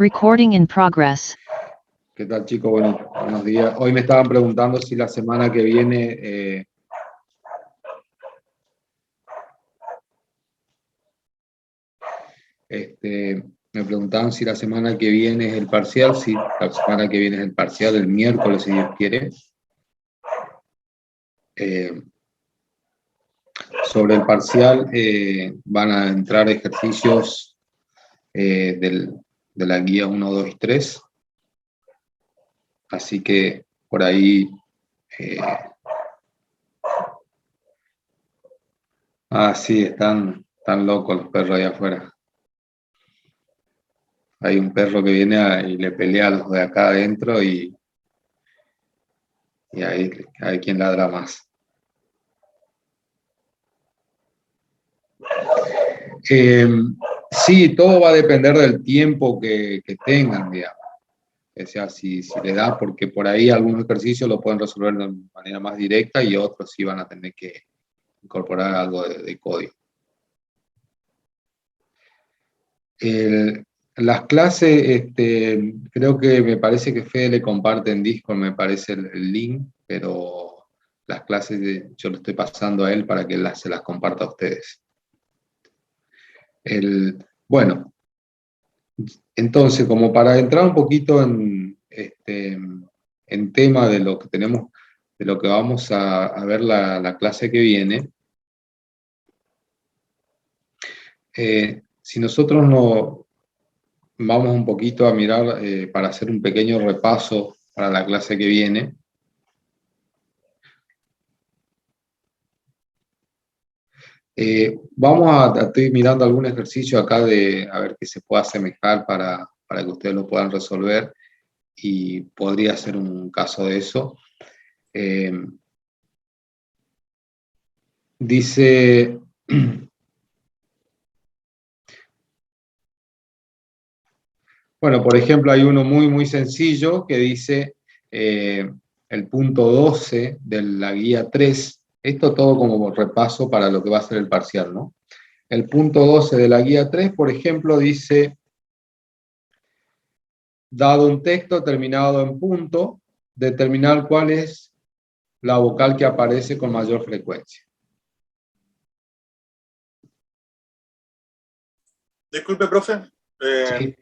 Recording in progress. ¿Qué tal, chicos? Buenos días. Hoy me estaban preguntando si la semana que viene me preguntaban si la semana que viene es el parcial. Sí, la semana que viene es el parcial, el miércoles, si Dios quiere. Sobre el parcial van a entrar ejercicios de la guía 1, 2 y 3. Así que por ahí... sí, están locos los perros ahí afuera. Hay un perro que viene y le pelea a los de acá adentro y ahí hay quien ladra más. Sí, todo va a depender del tiempo que tengan, digamos. O sea, si le da, porque por ahí algunos ejercicios lo pueden resolver de manera más directa y otros sí van a tener que incorporar algo de código. Las clases, creo que me parece que Fede le comparte en Discord, me parece el link, pero las clases yo lo estoy pasando a él para que se las comparta a ustedes. Bueno, entonces, como para entrar un poquito en tema de lo que tenemos, de lo que vamos a ver la clase que viene, si nosotros no vamos un poquito a mirar para hacer un pequeño repaso para la clase que viene. Estoy mirando algún ejercicio acá a ver qué se pueda asemejar para que ustedes lo puedan resolver y podría ser un caso de eso. Dice... Bueno, por ejemplo, hay uno muy sencillo que dice el punto 12 de la guía 3. Esto todo como repaso para lo que va a ser el parcial, ¿no? El punto 12 de la guía 3, por ejemplo, dice, dado un texto terminado en punto, determinar cuál es la vocal que aparece con mayor frecuencia. Disculpe, profe. Sí.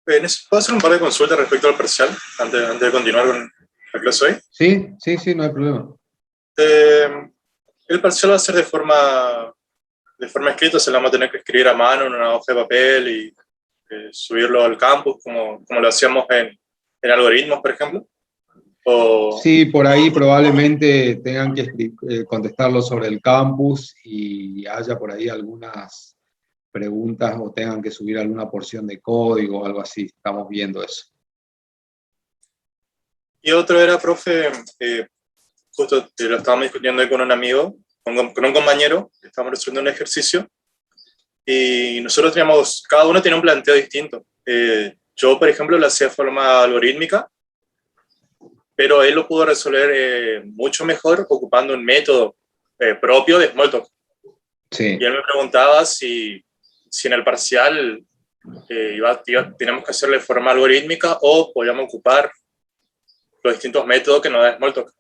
¿Puedo hacer un par de consultas respecto al parcial antes de continuar con la clase hoy? Sí, no hay problema. El parcial va a ser de forma escrita, se lo vamos a tener que escribir a mano en una hoja de papel y subirlo al campus, como lo hacíamos en algoritmos, por ejemplo. Sí, por ahí probablemente tengan que contestarlo sobre el campus y haya por ahí algunas preguntas o tengan que subir alguna porción de código o algo así. Estamos viendo eso. Y otro era, profe, justo lo estábamos discutiendo ahí con un amigo, con un compañero, estábamos resolviendo un ejercicio y nosotros cada uno tenía un planteo distinto. Yo, por ejemplo, lo hacía de forma algorítmica, pero él lo pudo resolver mucho mejor ocupando un método propio de Smalltalk. Sí. Y él me preguntaba si en el parcial teníamos que hacerlo de forma algorítmica o podíamos ocupar los distintos métodos que nos da Smalltalk.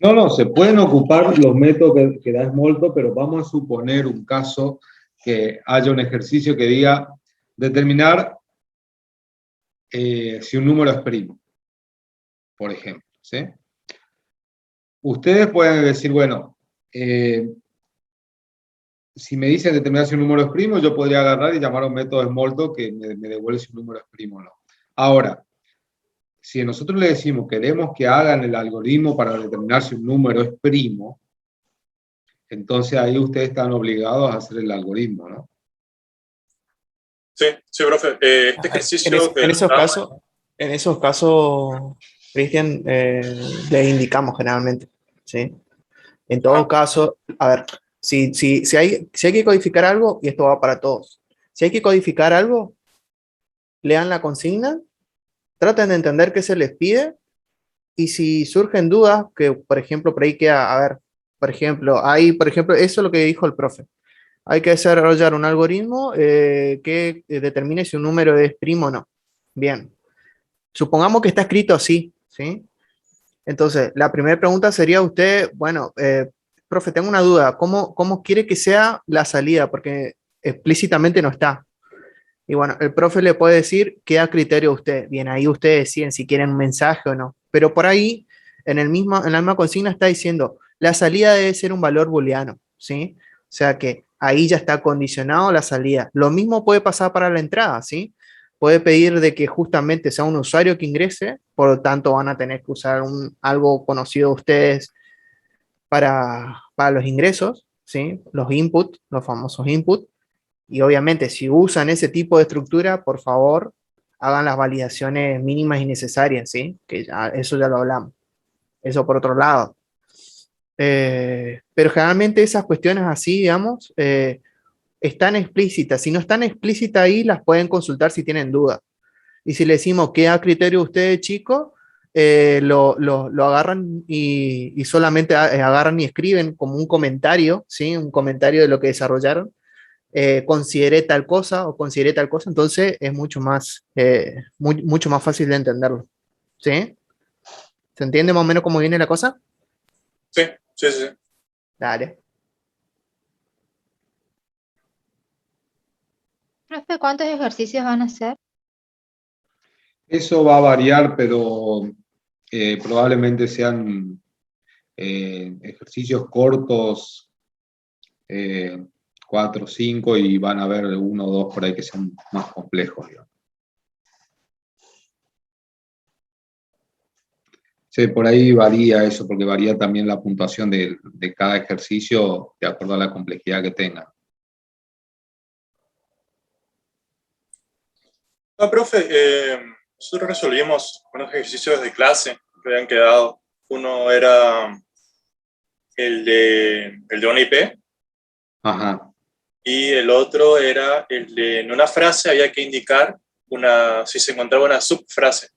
No, se pueden ocupar los métodos que da Smalltalk, pero vamos a suponer un caso que haya un ejercicio que diga determinar si un número es primo, por ejemplo, ¿sí? Ustedes pueden decir, bueno, si me dicen determinar si un número es primo, yo podría agarrar y llamar a un método Smalltalk que me devuelve si un número es primo o no. Ahora, si nosotros le decimos queremos que hagan el algoritmo para determinar si un número es primo, entonces ahí ustedes están obligados a hacer el algoritmo, ¿no? Sí, profe. Este ejercicio... En esos casos, Cristian, le indicamos generalmente, ¿sí? En todo caso, a ver, si hay que codificar algo, y esto va para todos, si hay que codificar algo, lean la consigna, traten de entender qué se les pide, y si surgen dudas, que por ejemplo, por ahí queda, a ver, por ejemplo, eso es lo que dijo el profe. hay que desarrollar un algoritmo que determine si un número es primo o no. Bien, supongamos que está escrito así, ¿sí? Entonces, la primera pregunta sería usted, bueno, profe, tengo una duda, ¿cómo quiere que sea la salida? Porque explícitamente no está. Y bueno, el profe le puede decir qué a criterio usted. Bien, ahí ustedes deciden si quieren un mensaje o no. Pero por ahí, en la misma consigna está diciendo, la salida debe ser un valor booleano, ¿sí? O sea que ahí ya está condicionado la salida. Lo mismo puede pasar para la entrada, ¿sí? Puede pedir de que justamente sea un usuario que ingrese, por lo tanto van a tener que usar algo conocido de ustedes para los ingresos, ¿sí? Los input, los famosos input. Y obviamente, si usan ese tipo de estructura, por favor, hagan las validaciones mínimas y necesarias, ¿sí? Que eso ya lo hablamos. Eso por otro lado. Pero generalmente esas cuestiones así, digamos, están explícitas. Si no están explícitas ahí, las pueden consultar si tienen dudas. Y si le decimos qué a criterio ustedes, chicos, lo agarran y solamente agarran y escriben como un comentario, ¿sí? Un comentario de lo que desarrollaron, consideré tal cosa o consideré tal cosa, entonces es mucho más fácil de entenderlo. ¿Sí? ¿Se entiende más o menos cómo viene la cosa? Sí, sí, sí. Sí. Dale. Profe, ¿cuántos ejercicios van a hacer? Eso va a variar, pero probablemente sean ejercicios cortos, 4 o 5, y van a haber uno o dos por ahí que sean más complejos, digamos. Sí, por ahí varía eso, porque varía también la puntuación de cada ejercicio de acuerdo a la complejidad que tenga. Ah, profe, nosotros resolvimos unos ejercicios de clase que habían quedado. Uno era el de una IP Ajá. y el otro era el de en una frase había que indicar si se encontraba una subfrase.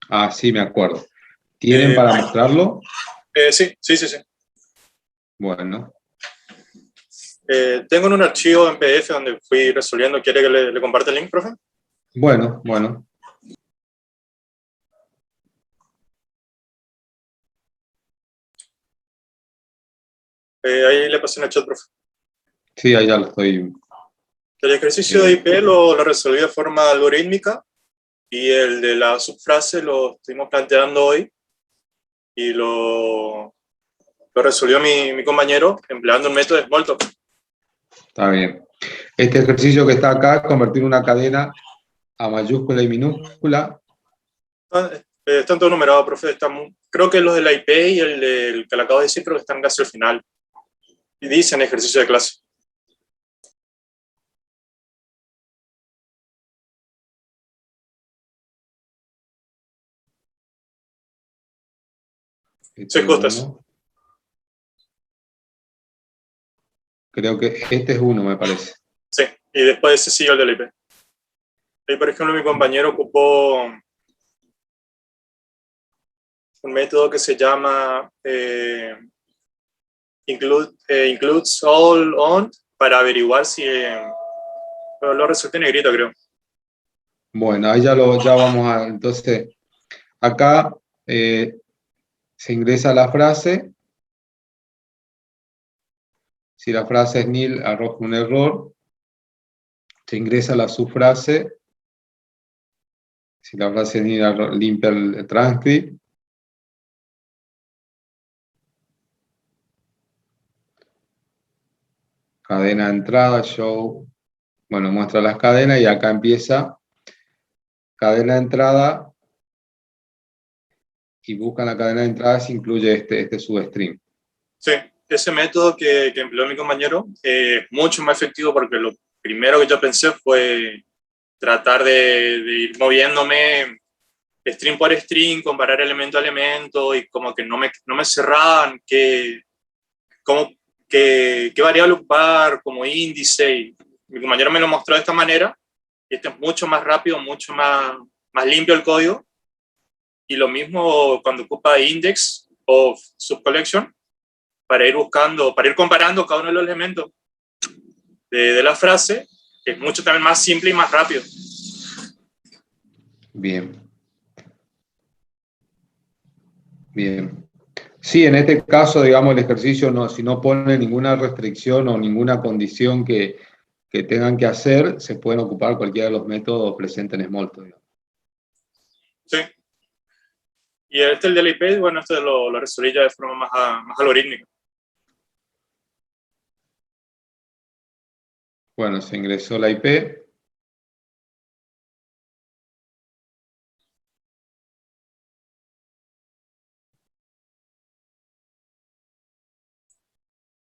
Ah, sí, me acuerdo. ¿Tienen para mostrarlo? Sí, sí, sí, sí. Bueno, Tengo en un archivo en PDF donde fui resolviendo. ¿Quiere que le comparte el link, profe? bueno. Ahí le pasé en el chat, profe. Sí, ahí ya lo estoy. El ejercicio de IP lo resolví de forma algorítmica y el de la subfrase lo estuvimos planteando hoy y lo resolvió mi compañero empleando un método de Smalltalk. Está bien. Este ejercicio que está acá es convertir una cadena a mayúscula y minúscula. Están todos numerados, profe. Creo que los de la IP y el que le acabo de decir creo que están casi al final. Y dicen ejercicio de clase. Este Sí, es justo eso. uno. Creo que este es uno, me parece. Sí, y después de ese sigue el de la IP. Ahí, por ejemplo, mi compañero ocupó un método que se llama includes all on para averiguar si lo resuelto en negrito, creo. Bueno, ahí ya vamos a. Entonces, acá se ingresa la frase. Si la frase es nil, arroja un error. Se ingresa la subfrase. Si la frase es nil, limpia el transcript. Cadena de entrada, show. Bueno, muestra las cadenas y acá empieza cadena de entrada y busca la cadena de entrada si incluye este substring. Sí, ese método que empleó mi compañero es mucho más efectivo porque lo primero que yo pensé fue tratar de ir moviéndome string por string, comparar elemento a elemento y como que no me cerraban qué variable ocupar como índice. Y mi compañero me lo mostró de esta manera y este es mucho más rápido, mucho más limpio el código. Y lo mismo cuando ocupa index o subcollection para ir buscando, para ir comparando cada uno de los elementos. de la frase, es mucho también más simple y más rápido. Bien. Bien. Sí, en este caso, digamos, el ejercicio, no, si no pone ninguna restricción o ninguna condición que tengan que hacer, se pueden ocupar cualquiera de los métodos presentes en Smalltalk, digamos. Sí. Y el del IP, bueno, lo resolví ya de forma más algorítmica. Bueno, se ingresó la IP.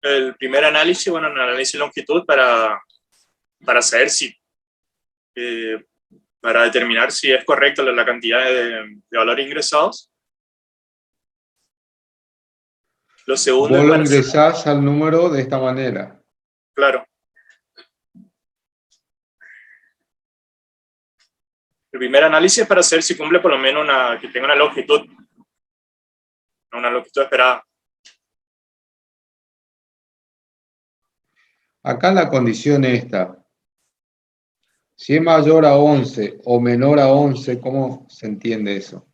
El primer análisis, bueno, un análisis de longitud para saber si, para determinar si es correcta la cantidad de valores ingresados. Lo segundo Vos es lo para... ingresás al número de esta manera. Claro. El primer análisis es para saber si cumple por lo menos que tenga una longitud esperada. Acá la condición esta. Si es mayor a 11 o menor a 11, ¿cómo se entiende eso?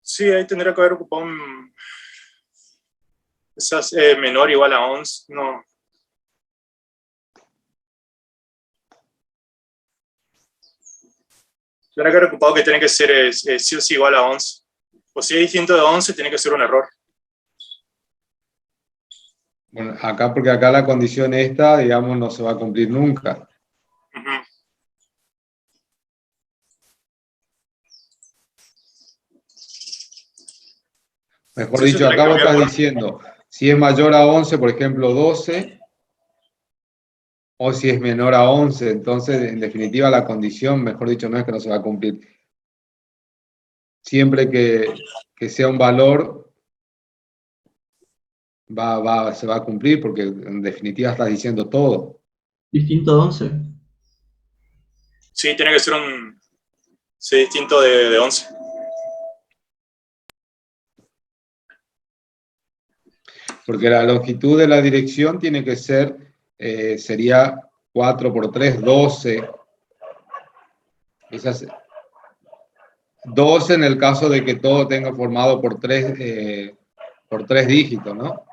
Sí, ahí tendría que haber ocupado quizás menor o igual a 11. No. Tendría que haber ocupado que tiene que ser sí o sí igual a 11. O si es distinto de 11, tiene que ser un error. Bueno, acá porque acá la condición esta, digamos, no se va a cumplir nunca. Uh-huh. Mejor Sí, dicho, tiene que acá vos cambiar estás por... diciendo, si es mayor a 11, por ejemplo, 12, o si es menor a 11, entonces, en definitiva, la condición, mejor dicho, no es que no se va a cumplir. Siempre que sea un valor, se va a cumplir, porque en definitiva estás diciendo todo. Distinto de 11. Sí, tiene que ser sí, distinto de 11. Porque la longitud de la dirección tiene que ser, sería 4 por 3, 12. Esas, 12 en el caso de que todo tenga formado por tres dígitos, ¿no?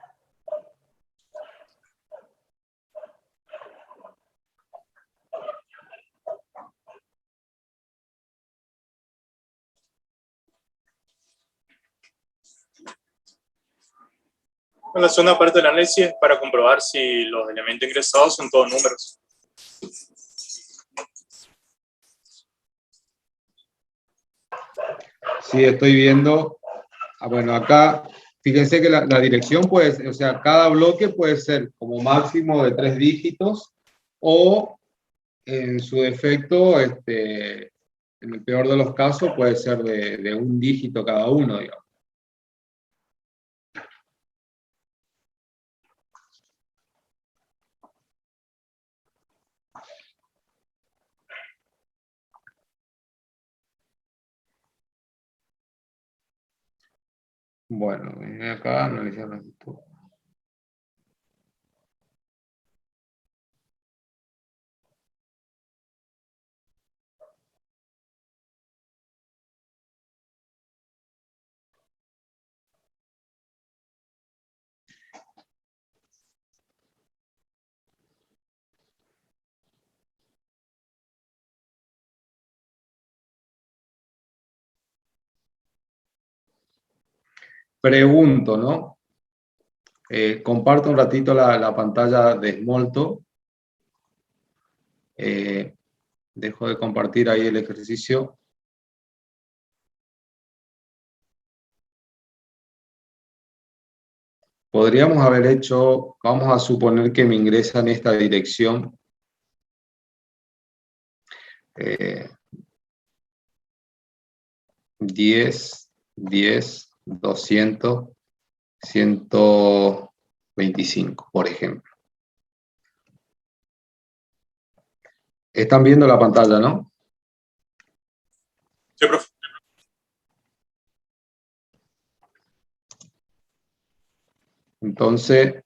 La segunda parte del análisis es para comprobar si los elementos ingresados son todos números. Sí, estoy viendo. Bueno, acá, fíjense que la dirección puede ser, o sea, cada bloque puede ser como máximo de 3 dígitos o en su defecto, en el peor de los casos, puede ser de un dígito cada uno, digamos. Bueno, viene acá, analizar la longitud. Pregunto, ¿no? Comparto un ratito la pantalla de Smalltalk. Dejo de compartir ahí el ejercicio. Podríamos haber hecho, vamos a suponer que me ingresa en esta dirección. 10, 10, 200, 125, por ejemplo. Están viendo la pantalla, ¿no? Sí, profe. Entonces,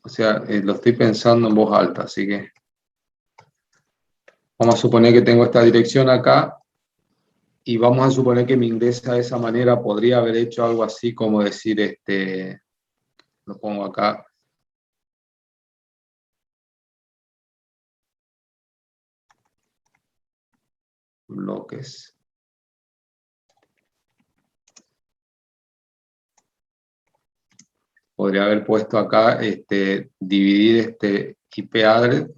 o sea, lo estoy pensando en voz alta, así que vamos a suponer que tengo esta dirección acá y vamos a suponer que me ingresa de esa manera. Podría haber hecho algo así como decir, lo pongo acá. Bloques. Podría haber puesto acá, dividir este IP address,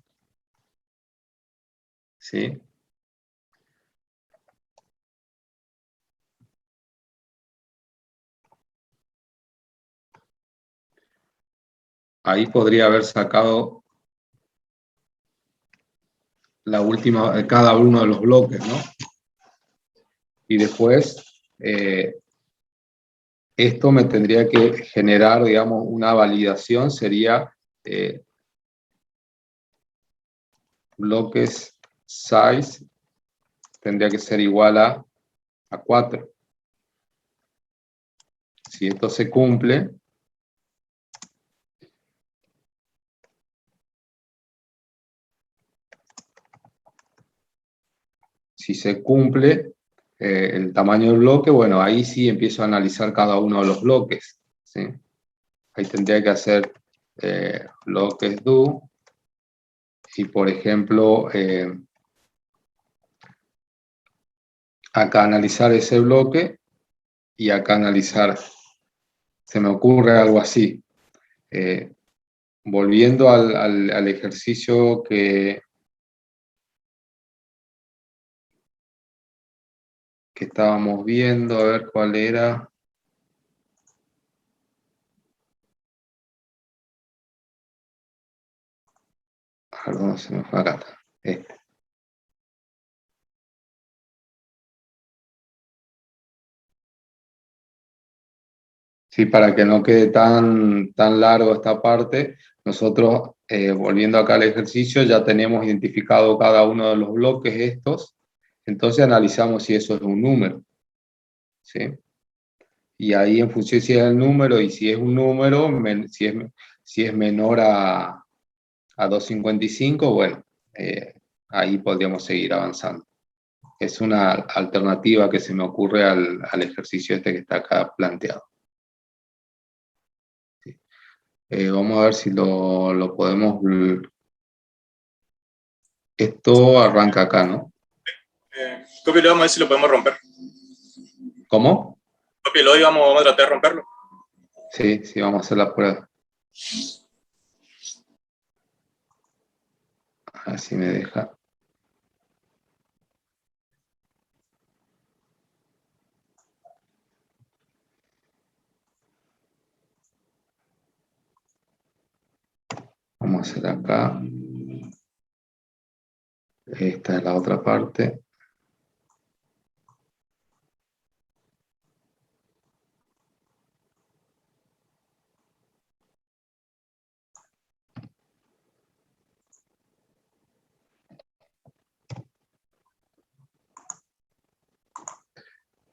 ¿sí? Ahí podría haber sacado la última, cada uno de los bloques, ¿no? Y después, esto me tendría que generar, digamos, una validación, sería bloques size, tendría que ser igual a 4. Si esto se cumple, si se cumple el tamaño del bloque, bueno, ahí sí empiezo a analizar cada uno de los bloques, ¿sí? Ahí tendría que hacer bloques do y, por ejemplo, acá analizar ese bloque y acá analizar, se me ocurre algo así. Volviendo al ejercicio que estábamos viendo, a ver cuál era. Perdón, se me fue acá. Sí, para que no quede tan largo esta parte, nosotros, volviendo acá al ejercicio, ya tenemos identificado cada uno de los bloques estos, entonces analizamos si eso es un número, ¿sí? Y ahí en función si es el número y si es un número, si es menor a 255, bueno, ahí podríamos seguir avanzando. Es una alternativa que se me ocurre al ejercicio este que está acá planteado. Vamos a ver si lo podemos... Esto arranca acá, ¿no? Cópialo, vamos a ver si lo podemos romper. ¿Cómo? Cópialo y vamos a tratar de romperlo. Sí, sí, vamos a hacer la prueba. A ver si me deja. Vamos a hacer acá. Esta es la otra parte.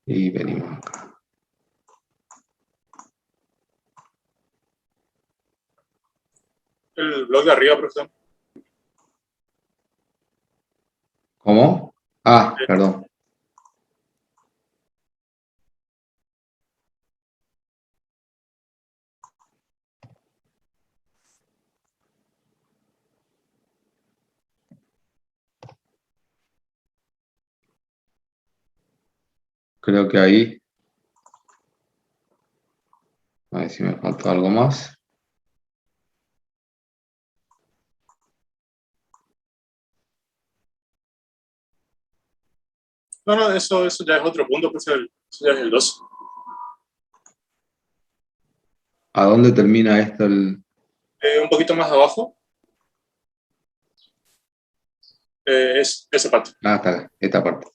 Y venimos acá. El blog de arriba, profesor. ¿Cómo? Ah, perdón. Creo que ahí. A ver si me falta algo más. No, no, eso ya es otro punto, profesor. Eso ya es el 2. ¿A dónde termina esto? Un poquito más abajo es esa parte. Ah, está acá, esta parte.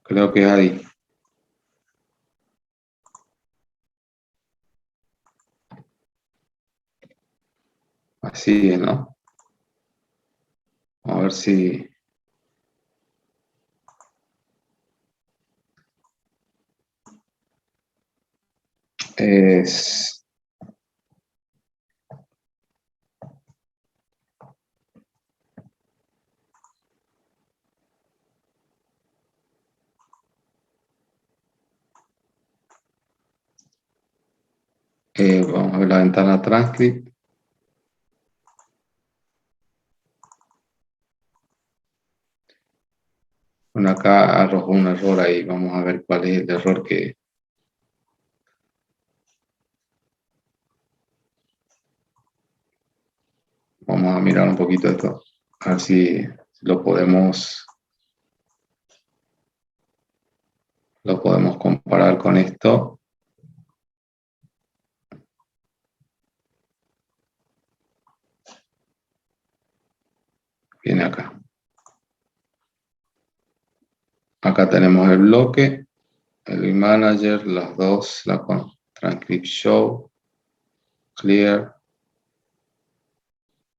Creo que es ahí. Así es, ¿no? A ver si... Es... vamos a ver la ventana transcript. Bueno, acá arrojó un error ahí. Vamos a ver cuál es el error que... Vamos a mirar un poquito esto. A ver si lo podemos comparar con esto. Viene acá. Acá tenemos el bloque, el manager, las dos, transcript show, clear.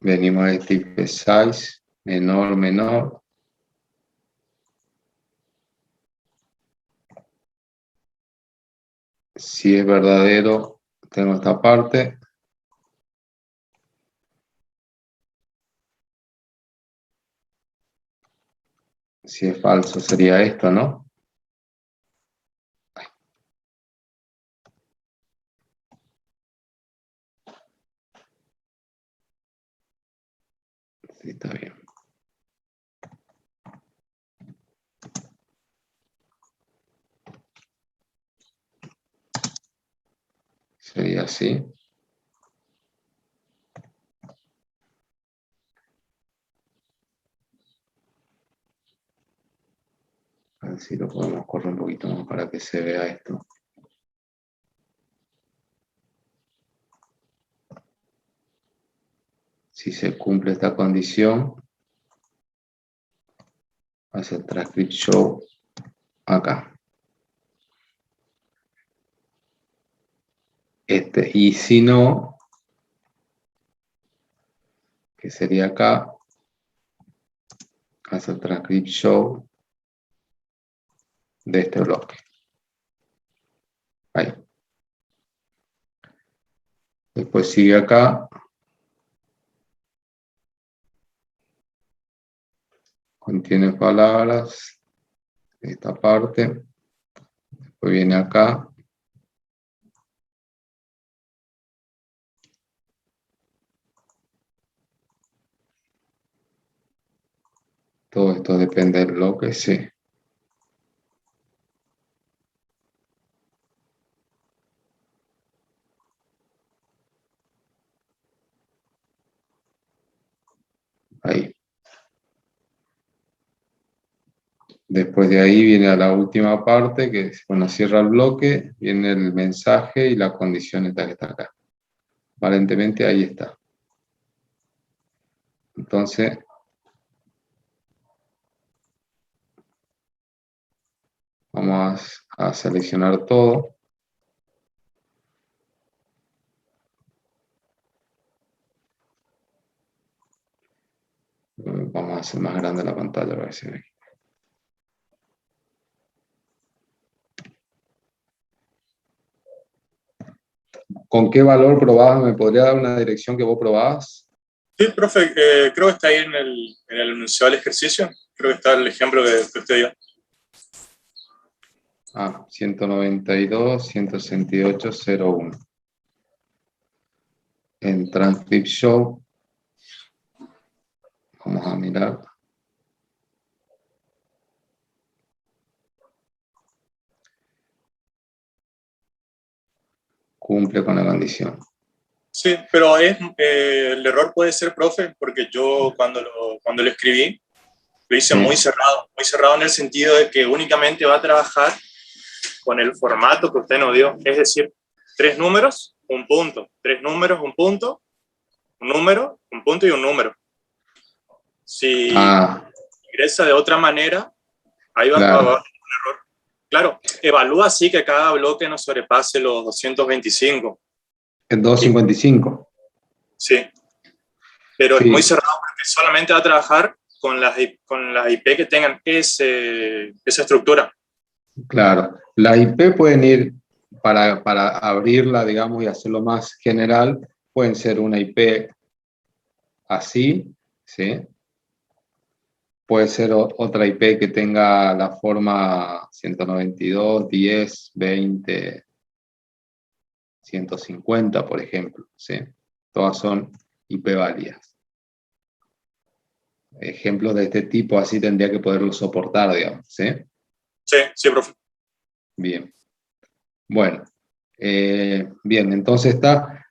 Venimos al type size, menor, menor. Si es verdadero, tengo esta parte. Si es falso, sería esto, ¿no? Sí, está bien. Sería así. A ver si lo podemos correr un poquito más para que se vea esto. Si se cumple esta condición, hace el transcript show acá. Y si no, que sería acá, hace el transcript show de este bloque. Ahí. Después sigue acá. Contiene palabras. Esta parte. Después viene acá. Todo esto depende del bloque, sí. Ahí. Después de ahí viene a la última parte, que es cuando cierra el bloque, viene el mensaje y la condición esta que está acá. Aparentemente ahí está. Entonces, vamos a seleccionar todo. Vamos a hacer más grande la pantalla para que se vea. ¿Con qué valor probabas? ¿Me podría dar una dirección que vos probabas? Sí, profe, creo que está ahí en el enunciado del ejercicio. Creo que está el ejemplo que usted dio. 192, 168, 01. En transcript show, vamos a mirar. Cumple con la condición. Sí, pero el error puede ser, profe, porque yo cuando lo escribí, lo hice Sí. muy cerrado en el sentido de que únicamente va a trabajar con el formato que usted nos dio, es decir, 3 números, un punto, 3 números, un punto, un número, un punto y un número. Si ingresa de otra manera, ahí va a haber un error. Claro, evalúa así que cada bloque no sobrepase los 225. ¿En 255? Sí. pero es Sí. muy cerrado porque solamente va a trabajar con con las IP que tengan esa estructura. Claro, la IP pueden ir para abrirla, digamos, y hacerlo más general, pueden ser una IP así, ¿sí? Puede ser otra IP que tenga la forma 192, 10, 20, 150, por ejemplo, ¿sí? Todas son IP válidas. Ejemplos de este tipo así tendría que poderlo soportar, digamos, ¿sí? Sí, sí, profe. Bien. Bueno, bien, entonces está,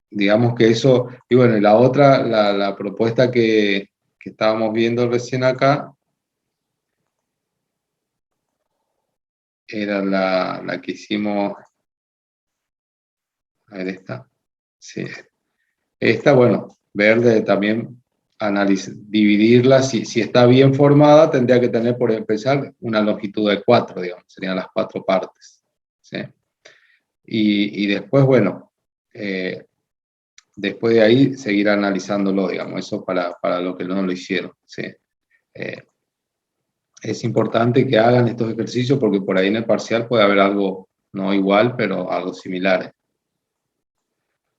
digamos que eso, y bueno, y la otra, la propuesta que estábamos viendo recién acá, era la que hicimos, a ver, esta, sí, esta, bueno, verde también, dividirla, si está bien formada, tendría que tener, por empezar, una longitud de 4, digamos, serían las 4 partes, ¿sí? Y después, bueno, después de ahí seguir analizándolo, digamos, eso para lo que no lo hicieron, ¿sí? Es importante que hagan estos ejercicios porque por ahí en el parcial puede haber algo no igual, pero algo similar.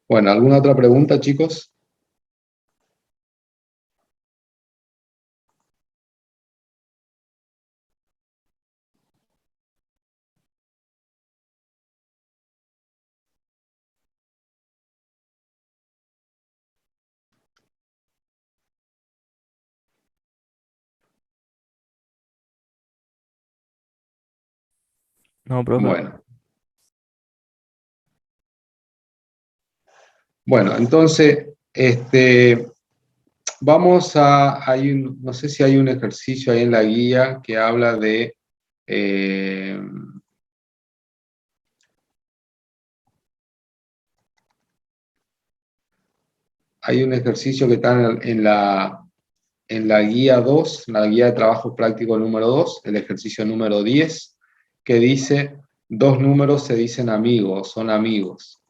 Bueno, ¿alguna otra pregunta, chicos? No, profe. Bueno, bueno, entonces, vamos no sé si hay un ejercicio ahí en la guía que habla de, hay un ejercicio que está en la guía 2, la guía de trabajo práctico número 2, el ejercicio número 10, que dice, dos números se dicen amigos, son amigos.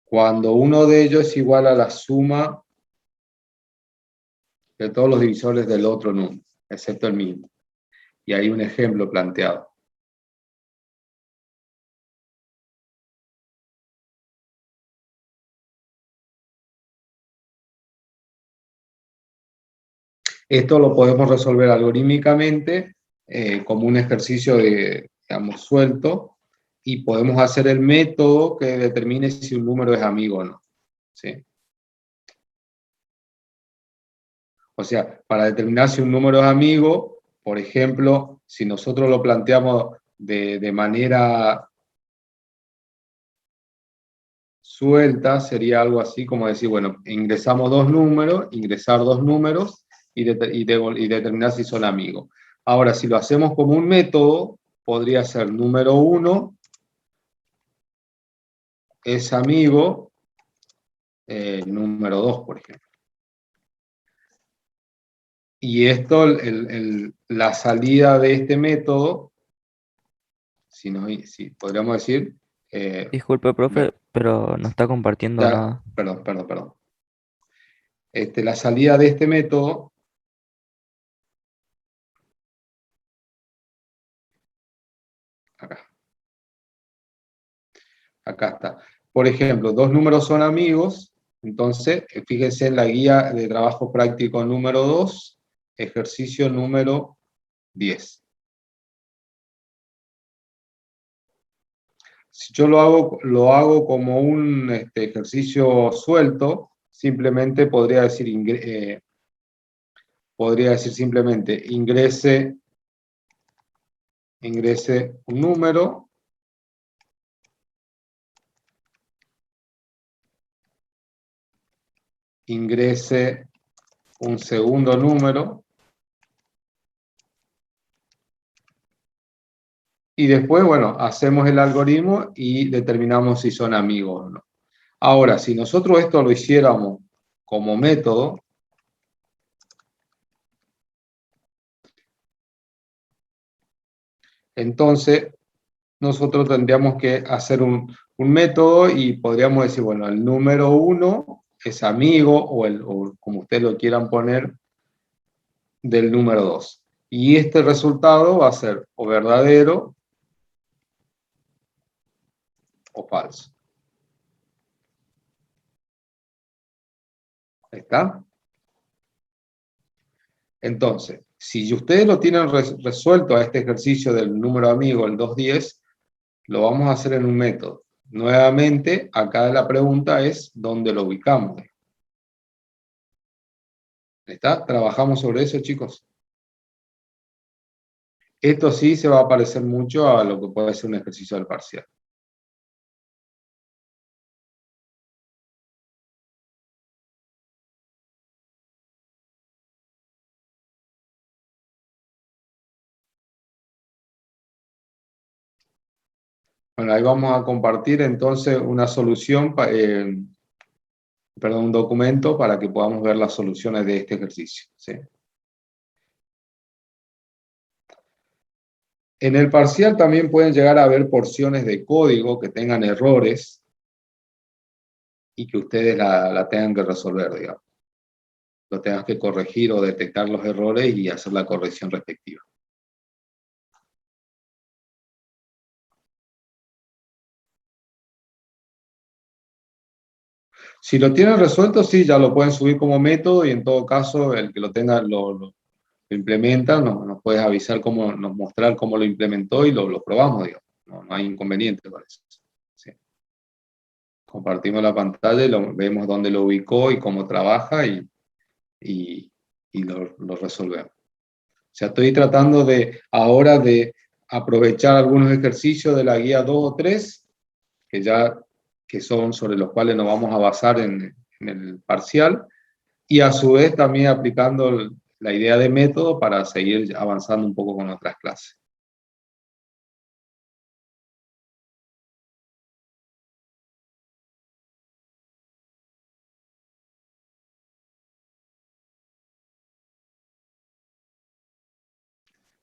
Cuando uno de ellos es igual a la suma de todos los divisores del otro número, excepto el mismo. Y hay un ejemplo planteado. Esto lo podemos resolver algorítmicamente como un ejercicio de, digamos, suelto, y podemos hacer el método que determine si un número es amigo o no, ¿sí? O sea, para determinar si un número es amigo, por ejemplo, si nosotros lo planteamos de manera suelta, sería algo así como decir, bueno, ingresamos ingresar dos números y determinar si son amigos. Ahora, si lo hacemos como un método, podría ser número 1 es amigo, número 2, por ejemplo. Y esto, la salida de este método, si podríamos decir, Disculpe, profe, pero no está compartiendo nada. perdón. La salida de este método, acá está. Por ejemplo, dos números son amigos, entonces fíjense en la guía de trabajo práctico número 2, ejercicio número 10. Si yo lo hago como un ejercicio suelto, simplemente podría decir simplemente ingrese un número, ingrese un segundo número, y después, bueno, hacemos el algoritmo y determinamos si son amigos o no. Ahora, si nosotros esto lo hiciéramos como método, entonces nosotros tendríamos que hacer un método y podríamos decir, bueno, el número 1 es amigo o como ustedes lo quieran poner, del número 2. Y este resultado va a ser o verdadero o falso. ¿Está? Entonces, si ustedes lo tienen resuelto a este ejercicio del número amigo, el 210, lo vamos a hacer en un método. Nuevamente, acá la pregunta es ¿dónde lo ubicamos? ¿Está? Trabajamos sobre eso, chicos. Esto sí se va a parecer mucho a lo que puede ser un ejercicio del parcial. Bueno, ahí vamos a compartir entonces una solución, un documento para que podamos ver las soluciones de este ejercicio. ¿Sí? En el parcial también pueden llegar a haber porciones de código que tengan errores y que ustedes la tengan que resolver, digamos. Lo tengas que corregir o detectar los errores y hacer la corrección respectiva. Si lo tienen resuelto, sí, ya lo pueden subir como método y en todo caso el que lo tenga lo implementa, nos puedes avisar mostrar cómo lo implementó y lo probamos, digamos. No hay inconveniente con eso. Sí. Compartimos la pantalla y vemos dónde lo ubicó y cómo trabaja y lo resolvemos. O sea, estoy tratando ahora de aprovechar algunos ejercicios de la guía 2 o 3, que son sobre los cuales nos vamos a basar en el parcial, y a su vez también aplicando la idea de método para seguir avanzando un poco con otras clases.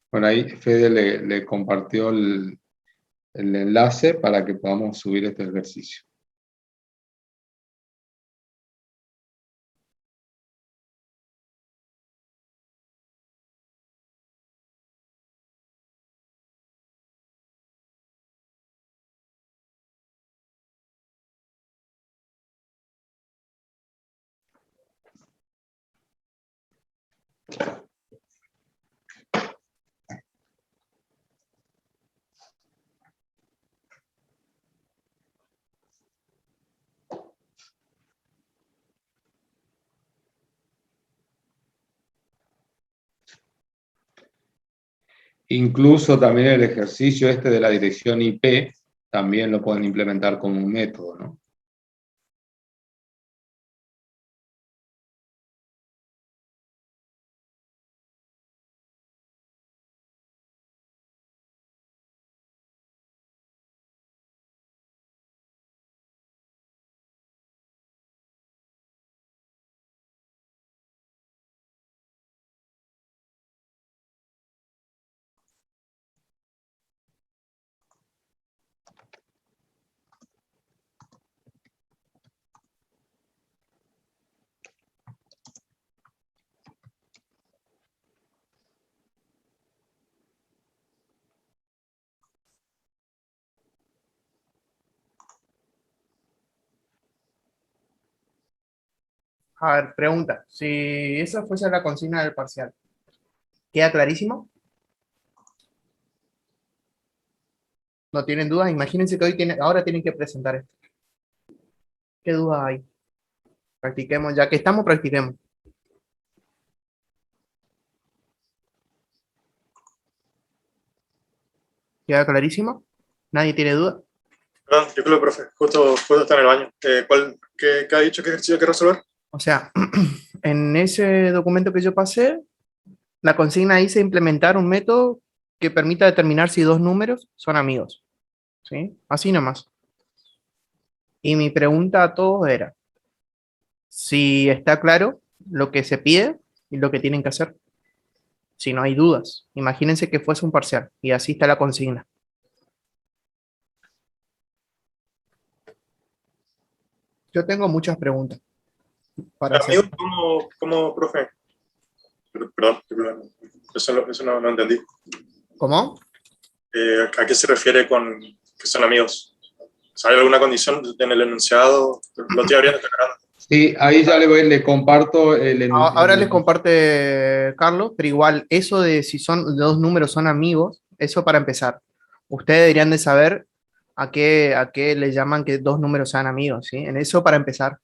Bueno, ahí Fede le compartió el enlace para que podamos subir este ejercicio. Incluso también el ejercicio este de la dirección IP, también lo pueden implementar como un método, ¿no? A ver, pregunta. Si esa fuese la consigna del parcial, ¿queda clarísimo? ¿No tienen dudas? Imagínense que ahora tienen que presentar esto. ¿Qué dudas hay? Practiquemos, ya que estamos, practiquemos. ¿Queda clarísimo? ¿Nadie tiene duda? Perdón, yo creo, profe, justo está en el baño. ¿Qué ha dicho? ¿Qué ejercicio hay que resolver? O sea, en ese documento que yo pasé, la consigna dice implementar un método que permita determinar si dos números son amigos. ¿Sí? Así nomás. Y mi pregunta a todos era, si está claro lo que se pide y lo que tienen que hacer. Si no hay dudas. Imagínense que fuese un parcial y así está la consigna. Yo tengo muchas preguntas. para hacer. Amigos, ¿cómo, profe? Perdón, eso no entendí. ¿Cómo? ¿A qué se refiere con que son amigos? ¿Hay alguna condición en el enunciado? Lo estoy abriendo, está cargando. Sí, ahí ya le comparto Ahora les comparte Carlos, pero igual, eso de si son dos números son amigos, eso para empezar. Ustedes deberían de saber a qué le llaman que dos números sean amigos, ¿sí? En eso para empezar.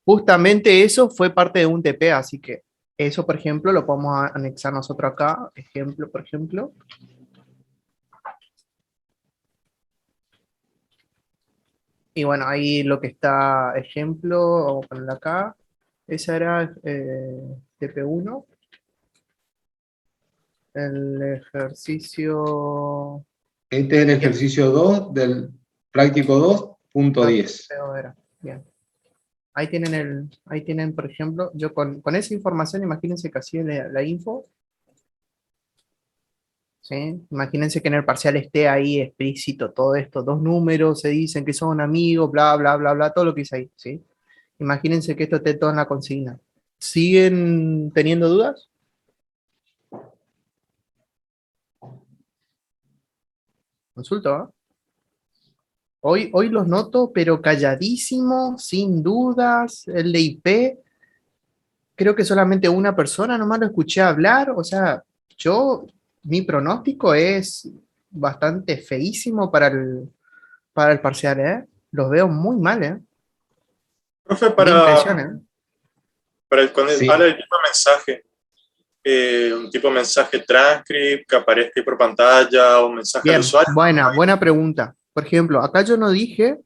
Justamente eso fue parte de un TP, así que eso, por ejemplo, lo podemos anexar nosotros acá. Ejemplo, por ejemplo. Y bueno, ahí lo que está ejemplo, vamos a ponerlo acá. Esa era TP1. El ejercicio. Este es el ejercicio 2 del práctico 2.10. Era. Bien. Ahí tienen, por ejemplo, yo con esa información, imagínense que así la info. ¿Sí? Imagínense que en el parcial esté ahí explícito todo esto, dos números, se dicen que son amigos, bla, bla, bla, bla, todo lo que dice ahí, ¿sí? Imagínense que esto esté todo en la consigna. ¿Siguen teniendo dudas? Consulto, ¿eh? Hoy los noto, pero calladísimos, sin dudas. El de IP, creo que solamente una persona nomás lo escuché hablar. O sea, mi pronóstico es bastante feísimo para el parcial, ¿eh? Los veo muy mal, ¿eh? Profe, Mi impresión, ¿eh? cuando Sí. habla del tipo de mensaje, un tipo de mensaje transcript que aparezca ahí por pantalla, o un mensaje al Bien, usuario. buena pregunta. Por ejemplo, acá yo no dije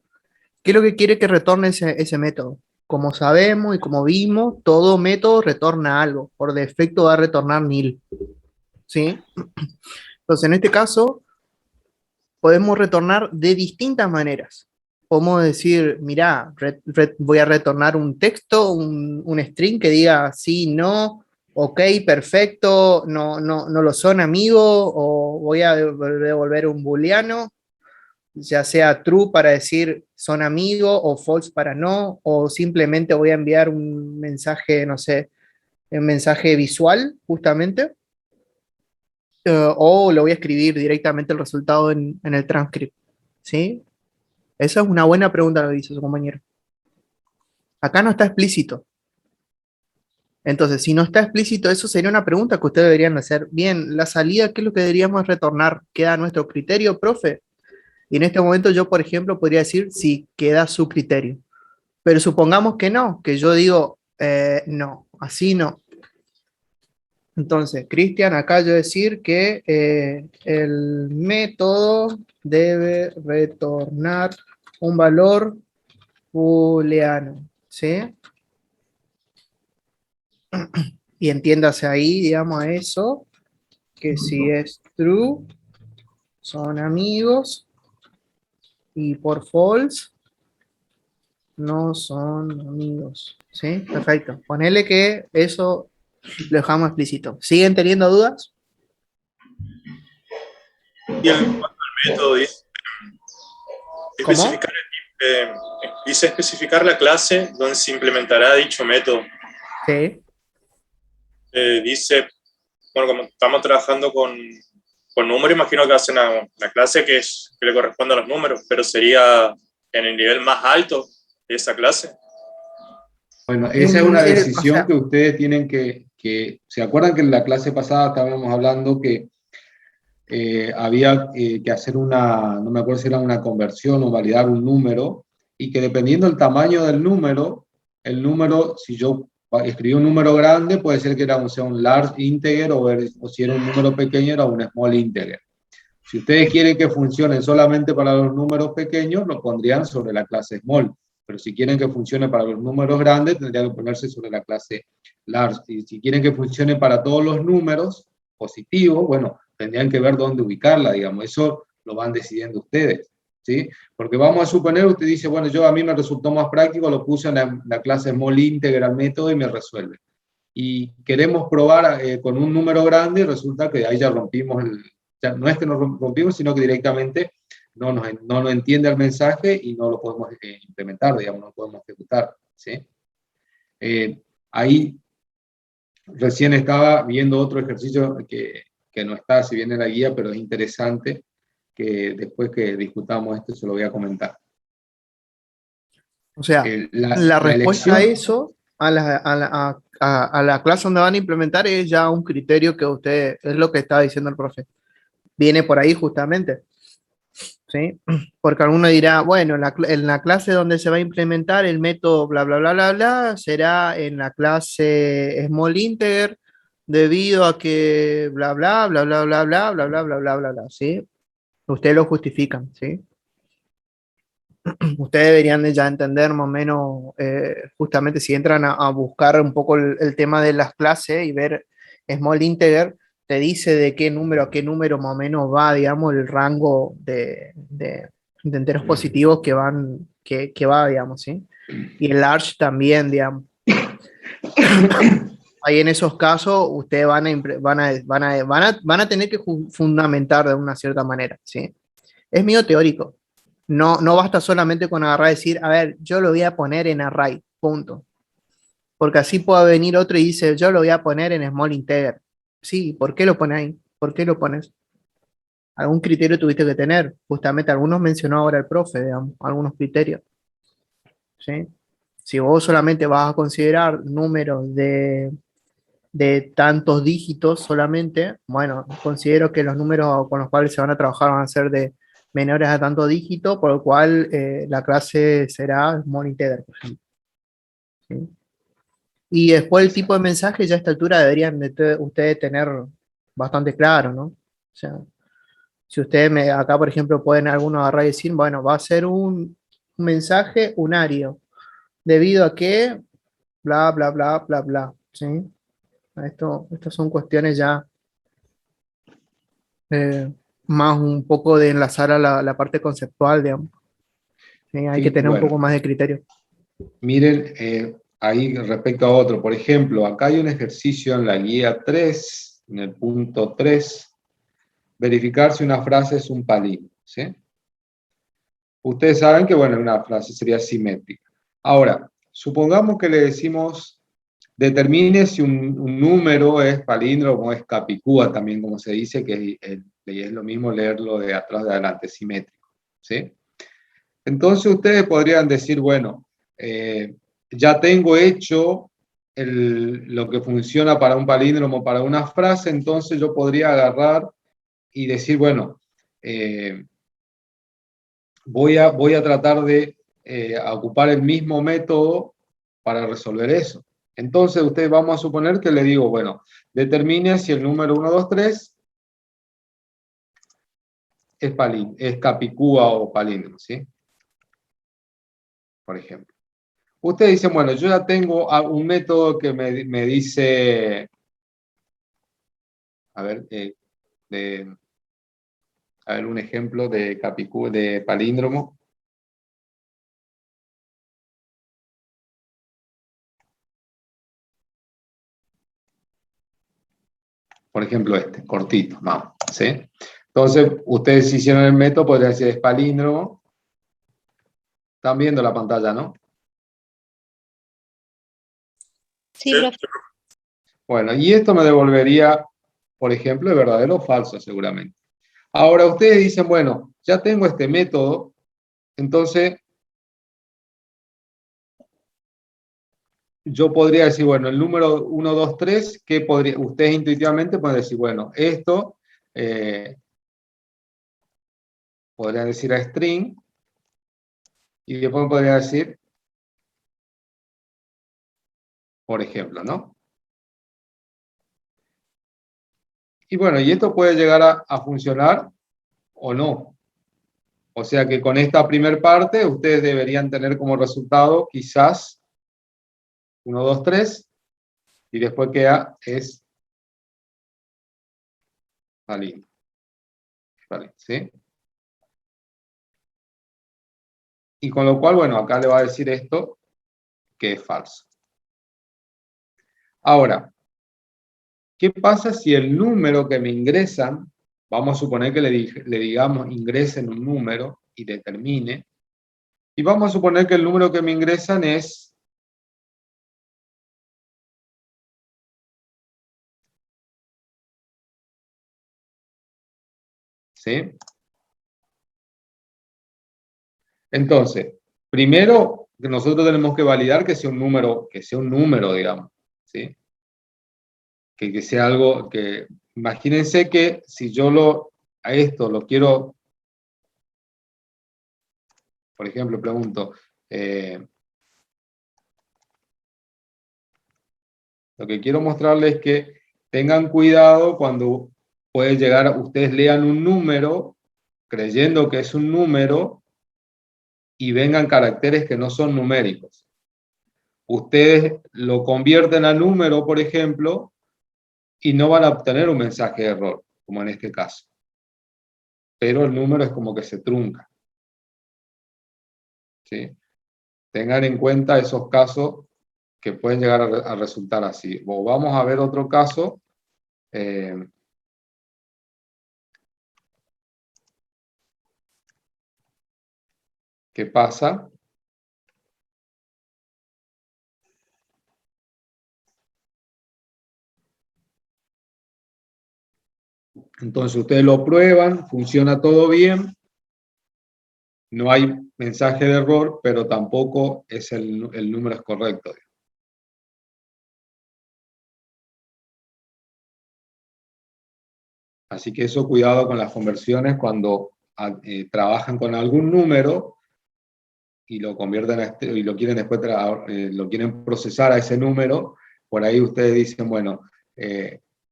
qué es lo que quiere que retorne ese método. Como sabemos y como vimos, todo método retorna algo. Por defecto va a retornar nil. ¿Sí? Entonces, en este caso, podemos retornar de distintas maneras. Podemos decir, mira, voy a retornar un texto, un string que diga sí, no, ok, perfecto, no lo son amigos, o voy a devolver un booleano, ya sea true para decir son amigos, o false para no, o simplemente voy a enviar un mensaje, no sé, un mensaje visual, justamente, o lo voy a escribir directamente el resultado en el transcript. ¿Sí? Esa es una buena pregunta lo que hizo su compañero. Acá no está explícito. Entonces, si no está explícito, eso sería una pregunta que ustedes deberían hacer. Bien, la salida, ¿qué es lo que deberíamos retornar? ¿Queda a nuestro criterio, profe? Y en este momento yo, por ejemplo, podría decir si queda a su criterio. Pero supongamos que no, que yo digo, no, así no. Entonces, Cristian, acá yo decir que el método debe retornar un valor booleano, ¿sí? Y entiéndase ahí, digamos, a eso, que si es true, son amigos, y por false, no son amigos, ¿sí? Perfecto. Ponele que eso lo dejamos explícito. ¿Siguen teniendo dudas? Y el método dice ¿Cómo? dice especificar la clase donde se implementará dicho método. Sí. Dice, bueno, como estamos trabajando con números, imagino que hacen una clase que le corresponde a los números, pero sería en el nivel más alto de esa clase. Bueno, esa es una O decisión sea, que ustedes tienen ¿se acuerdan que en la clase pasada estábamos hablando que había que hacer no me acuerdo si era una conversión o validar un número, y que dependiendo del tamaño del número, si yo escribí un número grande, puede ser que sea un large integer, o si era un número pequeño, era un small integer. Si ustedes quieren que funcionen solamente para los números pequeños, lo pondrían sobre la clase small. Pero si quieren que funcione para los números grandes, tendrían que ponerse sobre la clase large. Y si quieren que funcione para todos los números positivos, bueno, tendrían que ver dónde ubicarla, digamos. Eso lo van decidiendo ustedes, ¿sí? Porque vamos a suponer, usted dice, bueno, a mí me resultó más práctico, lo puse en la clase small integer método y me resuelve. Y queremos probar con un número grande, y resulta que ahí ya rompimos ya no es que nos rompimos, sino que directamente no nos entiende el mensaje y no lo podemos implementar, digamos, no lo podemos ejecutar, ¿sí? Ahí recién estaba viendo otro ejercicio que no está, si bien en la guía, pero es interesante, que después que discutamos esto se lo voy a comentar. O sea, La la respuesta a elección, eso, a la clase donde van a implementar, es ya un criterio que usted, es lo que estaba diciendo el profe. Viene por ahí justamente, ¿sí? Porque alguno dirá, bueno, en la clase donde se va a implementar el método bla, bla, bla, bla, bla, será en la clase Small Integer, debido a que bla, bla, bla, bla, bla, bla, bla, bla, bla, bla, bla, bla, ¿sí? Ustedes lo justifican, ¿sí? Ustedes deberían de ya entender más o menos, justamente si entran a buscar un poco el tema de las clases y ver Small Integer, te dice de qué número a qué número más o menos va, digamos, el rango de enteros positivos que van, que va, digamos, ¿sí? Y el large también, digamos. Ahí en esos casos, ustedes van a tener que fundamentar de una cierta manera, ¿sí? Es medio teórico. No, no basta solamente con agarrar y decir, a ver, yo lo voy a poner en array, punto. Porque así puede venir otro y dice, yo lo voy a poner en small integer. Sí, ¿por qué lo pones ahí? ¿Por qué lo pones? Algún criterio tuviste que tener. Justamente algunos mencionó ahora el profe, digamos, algunos criterios. ¿Sí? Si vos solamente vas a considerar números de tantos dígitos solamente, bueno, considero que los números con los cuales se van a trabajar van a ser de menores a tanto dígito, por lo cual la clase será small integer, por ejemplo. ¿Sí? Y después el tipo de mensaje ya a esta altura deberían ustedes tener bastante claro, ¿no? O sea, si ustedes acá, por ejemplo, pueden algunos agarrar y decir, bueno, va a ser un mensaje unario, debido a que, bla, bla, bla, bla, bla, ¿sí? Estas son cuestiones ya eh, más un poco de enlazar a la parte conceptual, digamos. ¿Sí? Hay que tener un poco bueno, más de criterio. miren, ahí respecto a otro, por ejemplo, acá hay un ejercicio en la guía 3, en el punto 3, verificar si una frase es un palíndromo, ¿sí? Ustedes saben que, bueno, una frase sería simétrica. Ahora, supongamos que le decimos, determine si un número es palíndromo o es capicúa, también como se dice, que es lo mismo leerlo de atrás de adelante, simétrico, ¿sí? Entonces ustedes podrían decir, bueno, ya tengo hecho lo que funciona para un palíndromo, para una frase, entonces yo podría agarrar y decir, bueno, voy a tratar de ocupar el mismo método para resolver eso. Entonces, ustedes vamos a suponer que le digo, bueno, determine si el número 1, 2, 3 es capicúa o palíndromo, ¿sí? Por ejemplo. Ustedes dicen, bueno, yo ya tengo un método que me dice, a ver, a ver, un ejemplo de capicúa, de palíndromo. Por ejemplo, este, cortito, vamos, ¿sí? Entonces, ustedes hicieron el método, podrían decir es palíndromo. Están viendo la pantalla, ¿no? Sí, Sí, profe. Bueno, y esto me devolvería, por ejemplo, de verdadero o falso, seguramente. Ahora, ustedes dicen, bueno, ya tengo este método, entonces yo podría decir, bueno, el número 1, 2, 3, ¿qué podría? Ustedes intuitivamente pueden decir, bueno, esto podrían decir a string, y después podría decir, por ejemplo, ¿no? Y bueno, y esto puede llegar a funcionar o no. O sea que con esta primera parte, ustedes deberían tener como resultado quizás 1, 2, 3, y después queda es palíndromo. ¿Vale? ¿Sí? Y con lo cual, bueno, acá le va a decir esto que es falso. Ahora, ¿qué pasa si el número que me ingresan, vamos a suponer que le digamos ingresen un número y determine, y vamos a suponer que el número que me ingresan es ¿sí? Entonces, primero, nosotros tenemos que validar que sea un número, digamos, ¿sí? Que sea algo que, imagínense que si yo a esto lo quiero, por ejemplo, pregunto, lo que quiero mostrarles es que tengan cuidado cuando puede llegar, ustedes lean un número, creyendo que es un número, y vengan caracteres que no son numéricos. Ustedes lo convierten a número, por ejemplo, y no van a obtener un mensaje de error, como en este caso. Pero el número es como que se trunca, ¿sí? Tengan en cuenta esos casos que pueden llegar a resultar así. O vamos a ver otro caso. ¿Qué pasa? Entonces ustedes lo prueban, funciona todo bien, no hay mensaje de error, pero tampoco es el número es correcto. Así que eso, cuidado con las conversiones cuando trabajan con algún número y lo convierten y lo quieren después lo quieren procesar a ese número. Por ahí ustedes dicen, bueno,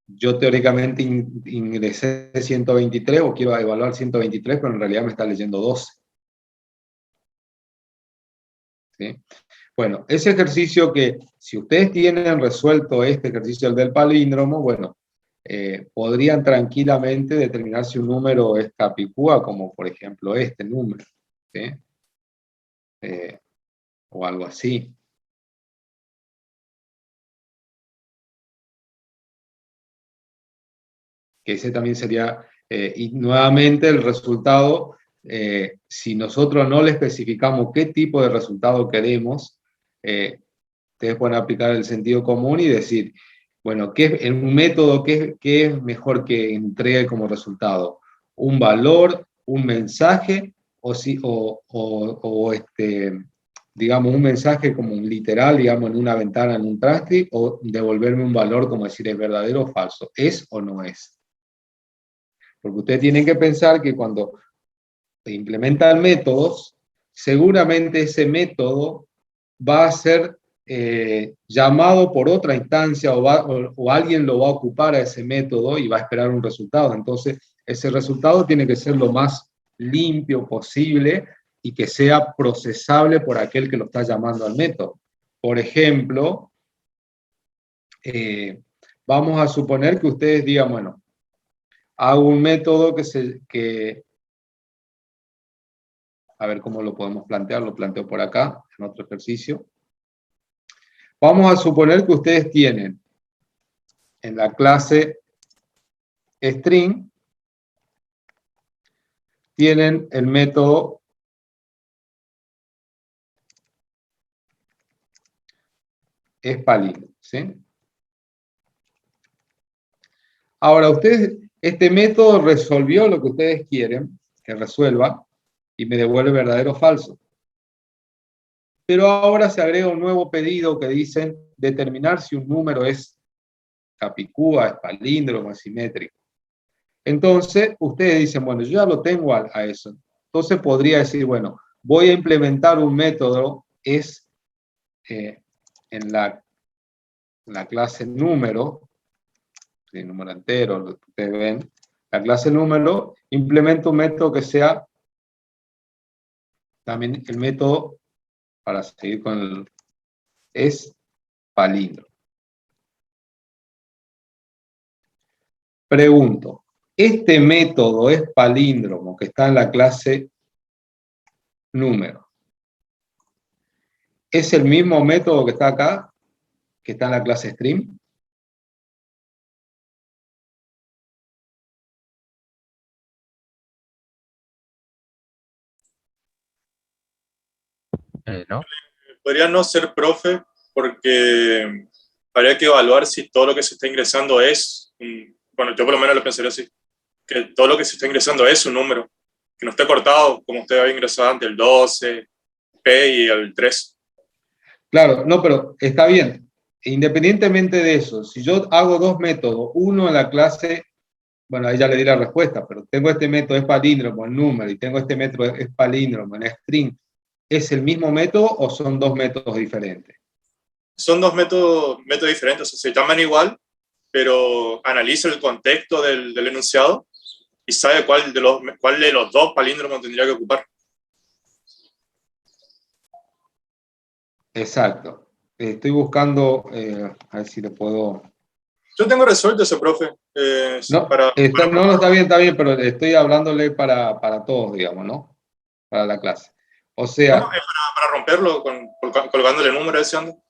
yo teóricamente ingresé 123 o quiero evaluar 123, pero en realidad me está leyendo 12. ¿Sí? Bueno, ese ejercicio que, si ustedes tienen resuelto este ejercicio del palíndromo, bueno, podrían tranquilamente determinar si un número es capicúa, como por ejemplo este número, ¿sí? O algo así. Que ese también sería, y nuevamente el resultado, si nosotros no le especificamos qué tipo de resultado queremos, ustedes pueden aplicar el sentido común y decir, bueno, en un método, ¿qué es mejor que entregue como resultado? ¿Un valor, un mensaje, digamos, un mensaje como un literal, digamos, en una ventana, en un transcript, o devolverme un valor como decir es verdadero o falso? ¿Es o no es? Porque ustedes tienen que pensar que cuando se implementan métodos, seguramente ese método va a ser llamado por otra instancia o alguien lo va a ocupar a ese método y va a esperar un resultado. Entonces, ese resultado tiene que ser lo más limpio posible y que sea procesable por aquel que lo está llamando al método. Por ejemplo, vamos a suponer que ustedes digan, bueno, hago un método a ver cómo lo podemos plantear, lo planteo por acá, en otro ejercicio. Vamos a suponer que ustedes tienen en la clase string, tienen el método espalín, ¿sí? Ahora, este método resolvió lo que ustedes quieren que resuelva y me devuelve verdadero o falso. Pero ahora se agrega un nuevo pedido que dice determinar si un número es capicúa, es palíndromo, es simétrico. Entonces, ustedes dicen, bueno, yo ya lo tengo a eso. Entonces podría decir, bueno, voy a implementar un método, en la clase número, el número entero, lo que ustedes ven, la clase número, implemento un método que sea también el método, para seguir con es palíndromo. Pregunto, ¿este método es palíndromo que está en la clase número? ¿Es el mismo método que está acá, que está en la clase string? ¿No? Podría no ser profe porque habría que evaluar si todo lo que se está ingresando es, bueno, yo por lo menos lo pensaría así, que todo lo que se está ingresando es un número, que no esté cortado como usted había ingresado antes, el 12, P y el 3. Claro, no, pero está bien. Independientemente de eso, si yo hago dos métodos, uno en la clase, bueno, ahí ya le di la respuesta, pero tengo este método, es palíndromo en número, y tengo este método, es palíndromo en string, ¿es el mismo método o son dos métodos diferentes? Son dos métodos diferentes, o sea, se llaman igual, pero analiza el contexto del enunciado y sabe cuál de los dos palíndromos tendría que ocupar. Exacto. Estoy buscando, a ver si le puedo... Yo tengo resuelto eso, profe. No, no, está bien, pero estoy hablándole para todos, digamos, ¿no? Para la clase. O No, sea, para romperlo colgándole el número ese ando.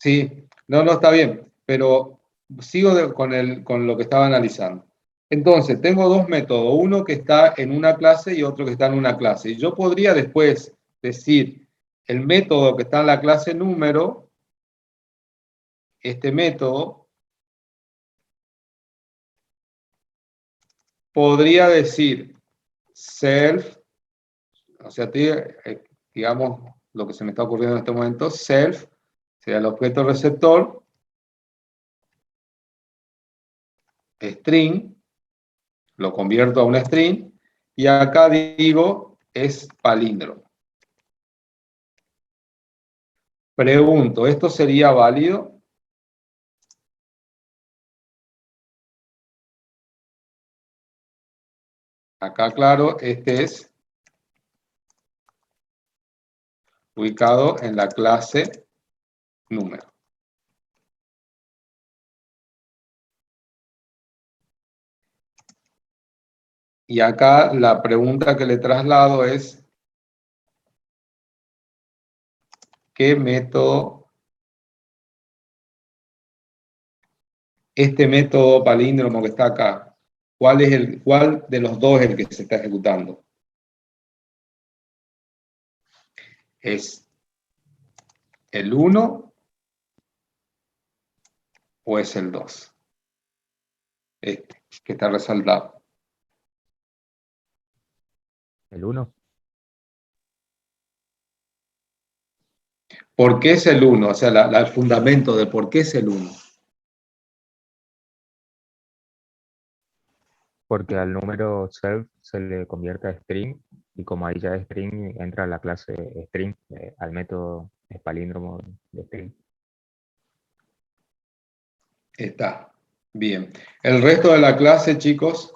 sí, no, está bien, pero sigo con lo que estaba analizando. Entonces, tengo dos métodos, uno que está en una clase y otro que está en una clase. Y yo podría después decir el método que está en la clase número, este método, podría decir self, o sea, digamos lo que se me está ocurriendo en este momento, self, sería el objeto receptor, string, lo convierto a un string, y acá digo es palíndromo. Pregunto, ¿esto sería válido? Acá, claro, este es ubicado en la clase número. Y acá la pregunta que le traslado es, ¿qué método, este método palíndromo que está acá, cuál de los dos es el que se está ejecutando? ¿Es el 1 o es el 2? Este, que está resaltado. El 1. ¿Por qué es el 1? O sea, el fundamento de por qué es el 1. Porque al número self se le convierte a string y como ahí ya es string, entra a la clase string, al método es palíndromo de string. Está. Bien. El resto de la clase, chicos.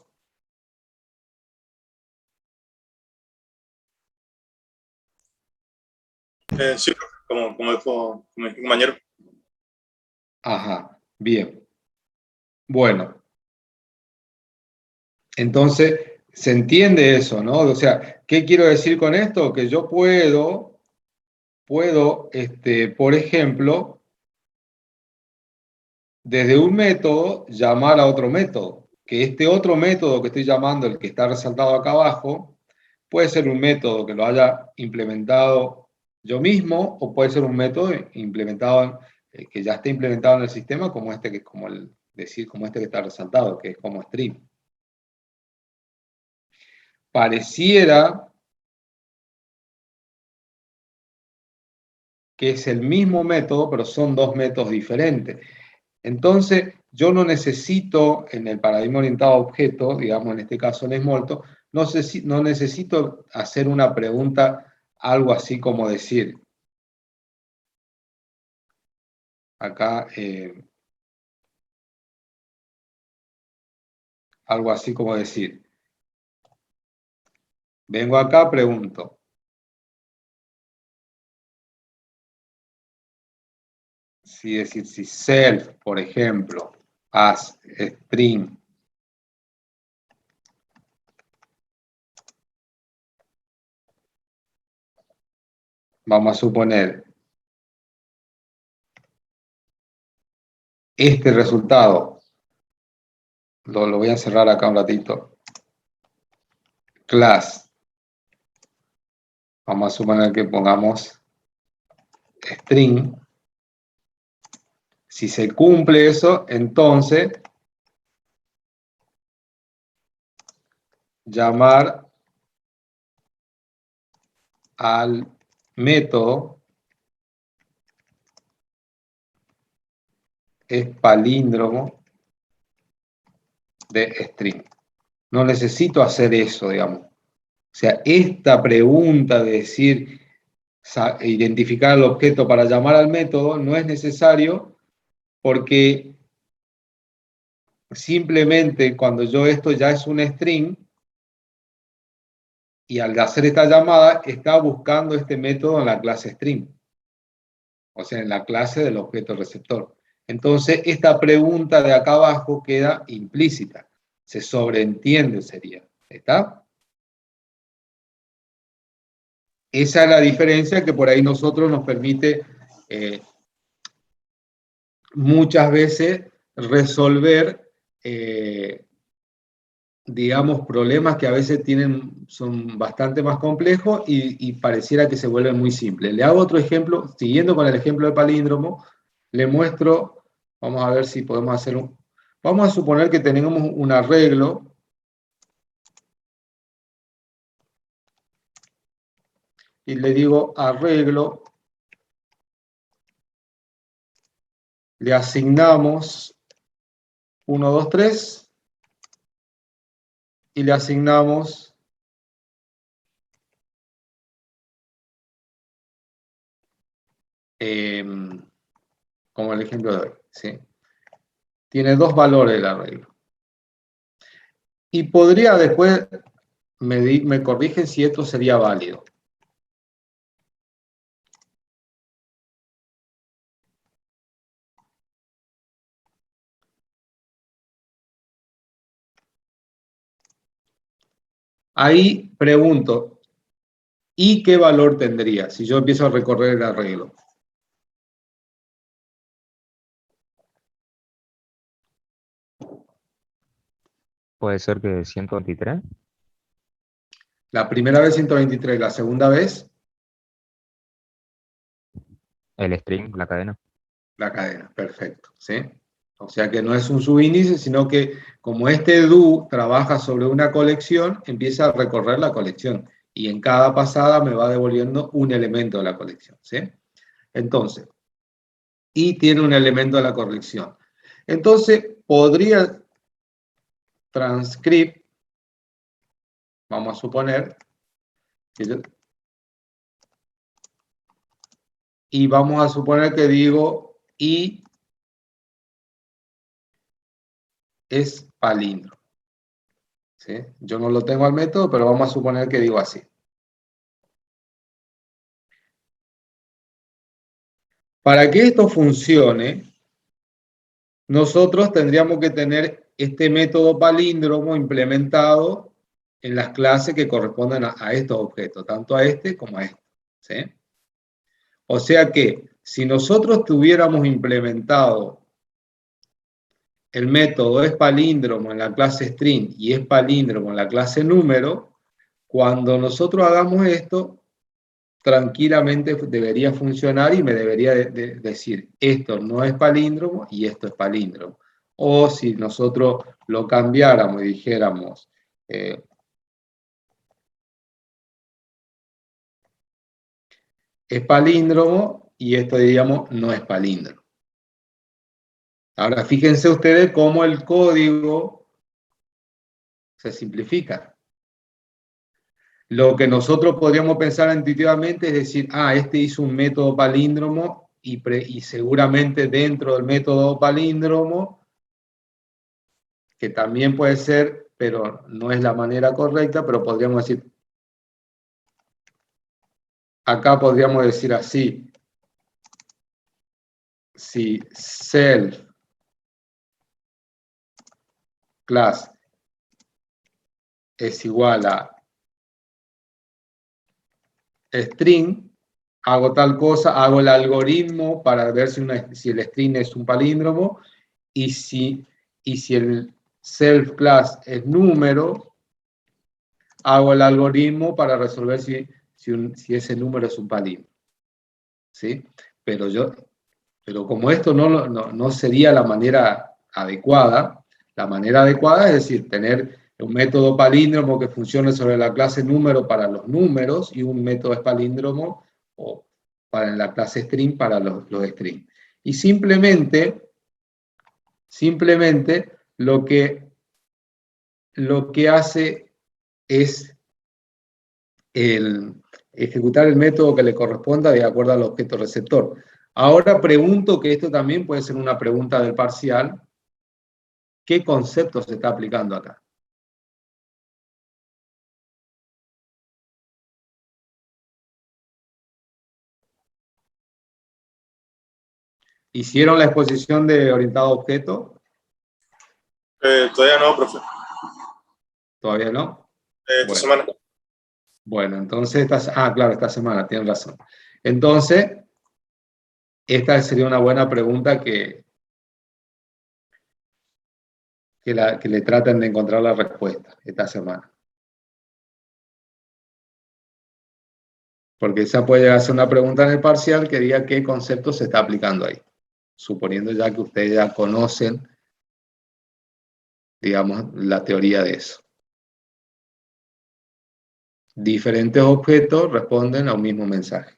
Sí, profe, como dijo mi compañero. Ajá. Bien. Bueno. Entonces, se entiende eso, ¿no? O sea, ¿qué quiero decir con esto? Que yo puedo, por ejemplo, desde un método llamar a otro método. Que este otro método que estoy llamando, el que está resaltado acá abajo, puede ser un método que lo haya implementado yo mismo o puede ser un método implementado, que ya esté implementado en el sistema como este que es como como este que está resaltado, que es como stream. Pareciera que es el mismo método, pero son dos métodos diferentes. Entonces, yo no necesito, en el paradigma orientado a objeto, digamos en este caso en Smalltalk, no necesito hacer una pregunta, algo así como decir, acá, algo así como decir, vengo acá, pregunto, si self, por ejemplo, as string, vamos a suponer, este resultado, lo voy a cerrar acá un ratito, class, vamos a suponer que pongamos string, si se cumple eso, entonces llamar al método es palíndromo de string. No necesito hacer eso, digamos. O sea, esta pregunta de decir, identificar el objeto para llamar al método no es necesario porque simplemente cuando esto ya es un string y al hacer esta llamada está buscando este método en la clase string. O sea, en la clase del objeto receptor. Entonces, esta pregunta de acá abajo queda implícita. Se sobreentiende, sería. ¿Está? Esa es la diferencia que por ahí nosotros nos permite muchas veces resolver, digamos, problemas que a veces son bastante más complejos y pareciera que se vuelven muy simples. Le hago otro ejemplo, siguiendo con el ejemplo del palíndromo, le muestro, vamos a ver si podemos hacer vamos a suponer que tenemos un arreglo y le digo arreglo, le asignamos 1, 2, 3 y le asignamos como el ejemplo de hoy, ¿sí? Tiene 2 valores el arreglo. Y podría después, me corrigen si esto sería válido. Ahí pregunto, ¿y qué valor tendría si yo empiezo a recorrer el arreglo? Puede ser que 123. La primera vez 123, la segunda vez El string, la cadena. la cadena, perfecto, ¿sí? O sea que no es un subíndice, sino que como este do trabaja sobre una colección, empieza a recorrer la colección y en cada pasada me va devolviendo un elemento de la colección, ¿sí? Entonces, y tiene un elemento de la colección. Entonces, podría transcript, vamos a suponer, y vamos a suponer que digo y es palíndromo. ¿Sí? Yo no lo tengo al método, pero vamos a suponer que digo así. Para que esto funcione, nosotros tendríamos que tener este método palíndromo implementado en las clases que corresponden a estos objetos, tanto a este como a este. ¿Sí? O sea que si nosotros tuviéramos implementado el método es palíndromo en la clase string y es palíndromo en la clase número, cuando nosotros hagamos esto, tranquilamente debería funcionar y me debería decir esto no es palíndromo y esto es palíndromo. O si nosotros lo cambiáramos y dijéramos es palíndromo y esto diríamos no es palíndromo. Ahora fíjense ustedes cómo el código se simplifica. Lo que nosotros podríamos pensar intuitivamente es decir, este hizo un método palíndromo y seguramente dentro del método palíndromo, que también puede ser, pero no es la manera correcta, pero podríamos decir, acá podríamos decir así, si self class es igual a string, hago tal cosa, hago el algoritmo para ver si el string es un palíndromo y si el self class es número, hago el algoritmo para resolver si ese número es un palíndromo. ¿Sí? Pero como esto no sería la manera adecuada, la manera adecuada es decir, tener un método palíndromo que funcione sobre la clase número para los números y un método es palíndromo o para la clase string para los string. Y simplemente lo que hace es ejecutar el método que le corresponda de acuerdo al objeto receptor. Ahora pregunto, que esto también puede ser una pregunta del parcial, ¿qué concepto se está aplicando acá? ¿Hicieron la exposición de orientado a objeto? Todavía no, profe. ¿Todavía no? Esta semana. Bueno, entonces, claro, esta semana, tienen razón. Entonces, esta sería una buena pregunta que le traten de encontrar la respuesta esta semana. Porque esa puede llegar a ser una pregunta en el parcial que diga qué concepto se está aplicando ahí. Suponiendo ya que ustedes ya conocen, digamos, la teoría de eso. Diferentes objetos responden a un mismo mensaje.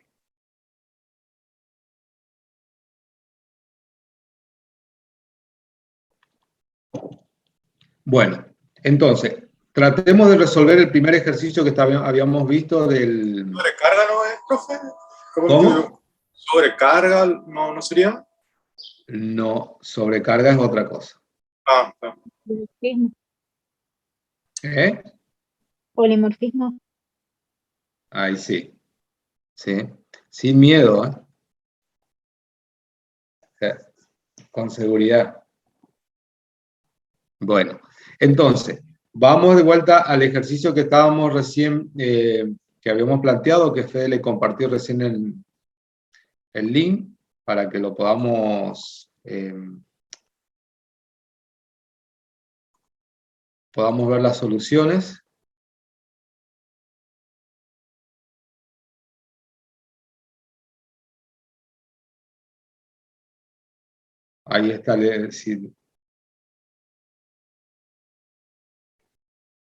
Bueno, entonces, tratemos de resolver el primer ejercicio que habíamos visto del... ¿Sobrecarga no es, profe? ¿Cómo? ¿Sobrecarga no sería? No, sobrecarga es otra cosa. Ah, no. Polimorfismo. ¿Eh? Polimorfismo. Ahí sí. Sí. Sin miedo, ¿eh? Con seguridad. Bueno, entonces, vamos de vuelta al ejercicio que estábamos recién, que habíamos planteado, que Fede le compartió recién el link, para que lo podamos ver las soluciones. Ahí está.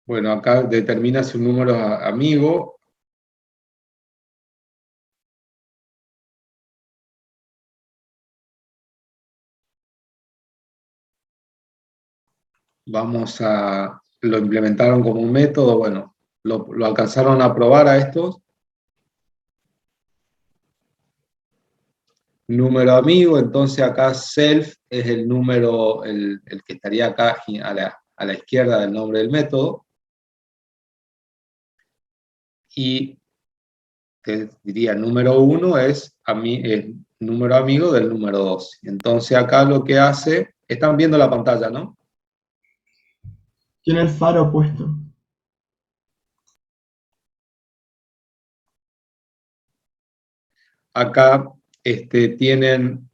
Bueno, acá determina si un número es amigo. Lo implementaron como un método, bueno, lo alcanzaron a probar a estos. Número amigo, entonces acá self es el número, el que estaría acá a la izquierda del nombre del método. Y diría número 1 es el número amigo del número 2. Entonces acá lo que hace, están viendo la pantalla, ¿no? Tiene el faro puesto. Acá tienen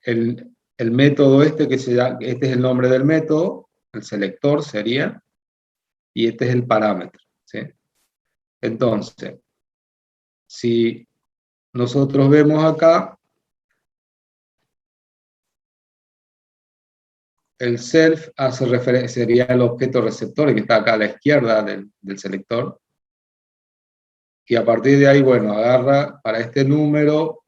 el método este este es el nombre del método, el selector sería, y este es el parámetro, ¿sí? Entonces, si nosotros vemos acá, el self hace referencia, sería el objeto receptor, que está acá a la izquierda del selector, y a partir de ahí, bueno, agarra para este número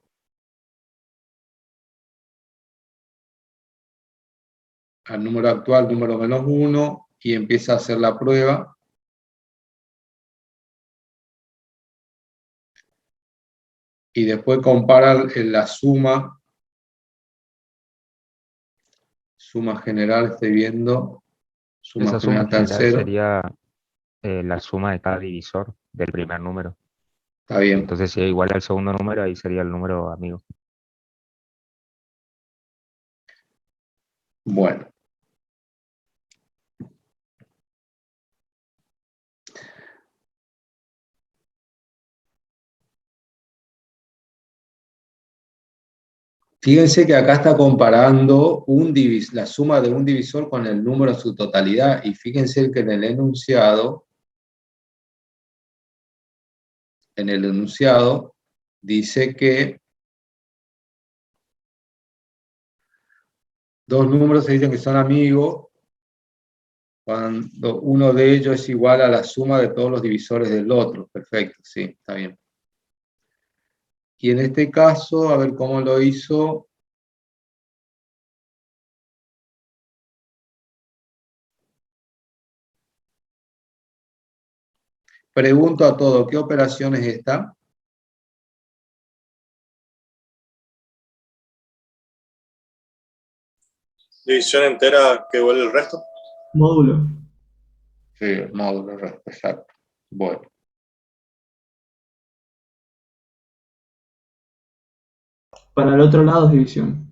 al número actual, número -1, y empieza a hacer la prueba. Y después compara la suma general, estoy viendo, suma Esa general suma está en general 0, sería la suma de cada divisor del primer número. está bien. Entonces, si es igual al segundo número, ahí sería el número amigo. Bueno. Fíjense que acá está comparando la suma de un divisor con el número en su totalidad, y fíjense que en el enunciado dice que dos números se dicen que son amigos cuando uno de ellos es igual a la suma de todos los divisores del otro. Perfecto, sí, está bien. Y en este caso, a ver cómo lo hizo. Pregunto a todo, ¿qué operación es esta? División entera que igual el resto. Módulo. Sí, el módulo, exacto. Bueno. Para el otro lado es división.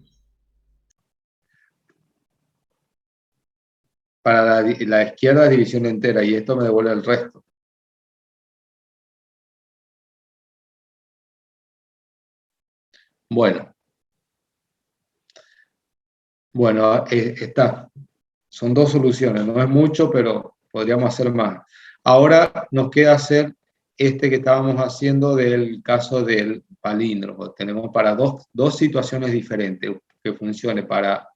Para la izquierda es división entera y esto me devuelve el resto. Bueno. Bueno, está. Son dos soluciones, no es mucho, pero podríamos hacer más. Ahora nos queda hacer este que estábamos haciendo del caso del palíndromo. Tenemos para dos situaciones diferentes, que funcione para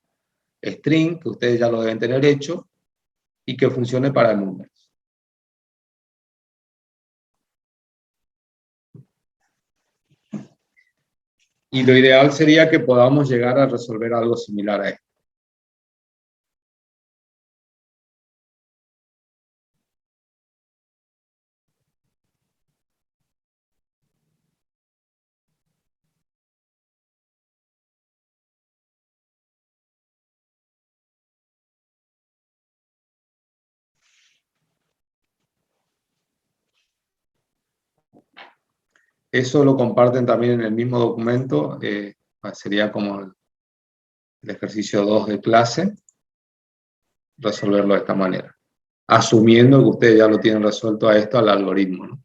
string, que ustedes ya lo deben tener hecho, y que funcione para números. Y lo ideal sería que podamos llegar a resolver algo similar a esto. Eso lo comparten también en el mismo documento, sería como el ejercicio 2 de clase, resolverlo de esta manera, asumiendo que ustedes ya lo tienen resuelto a esto, al algoritmo, ¿no?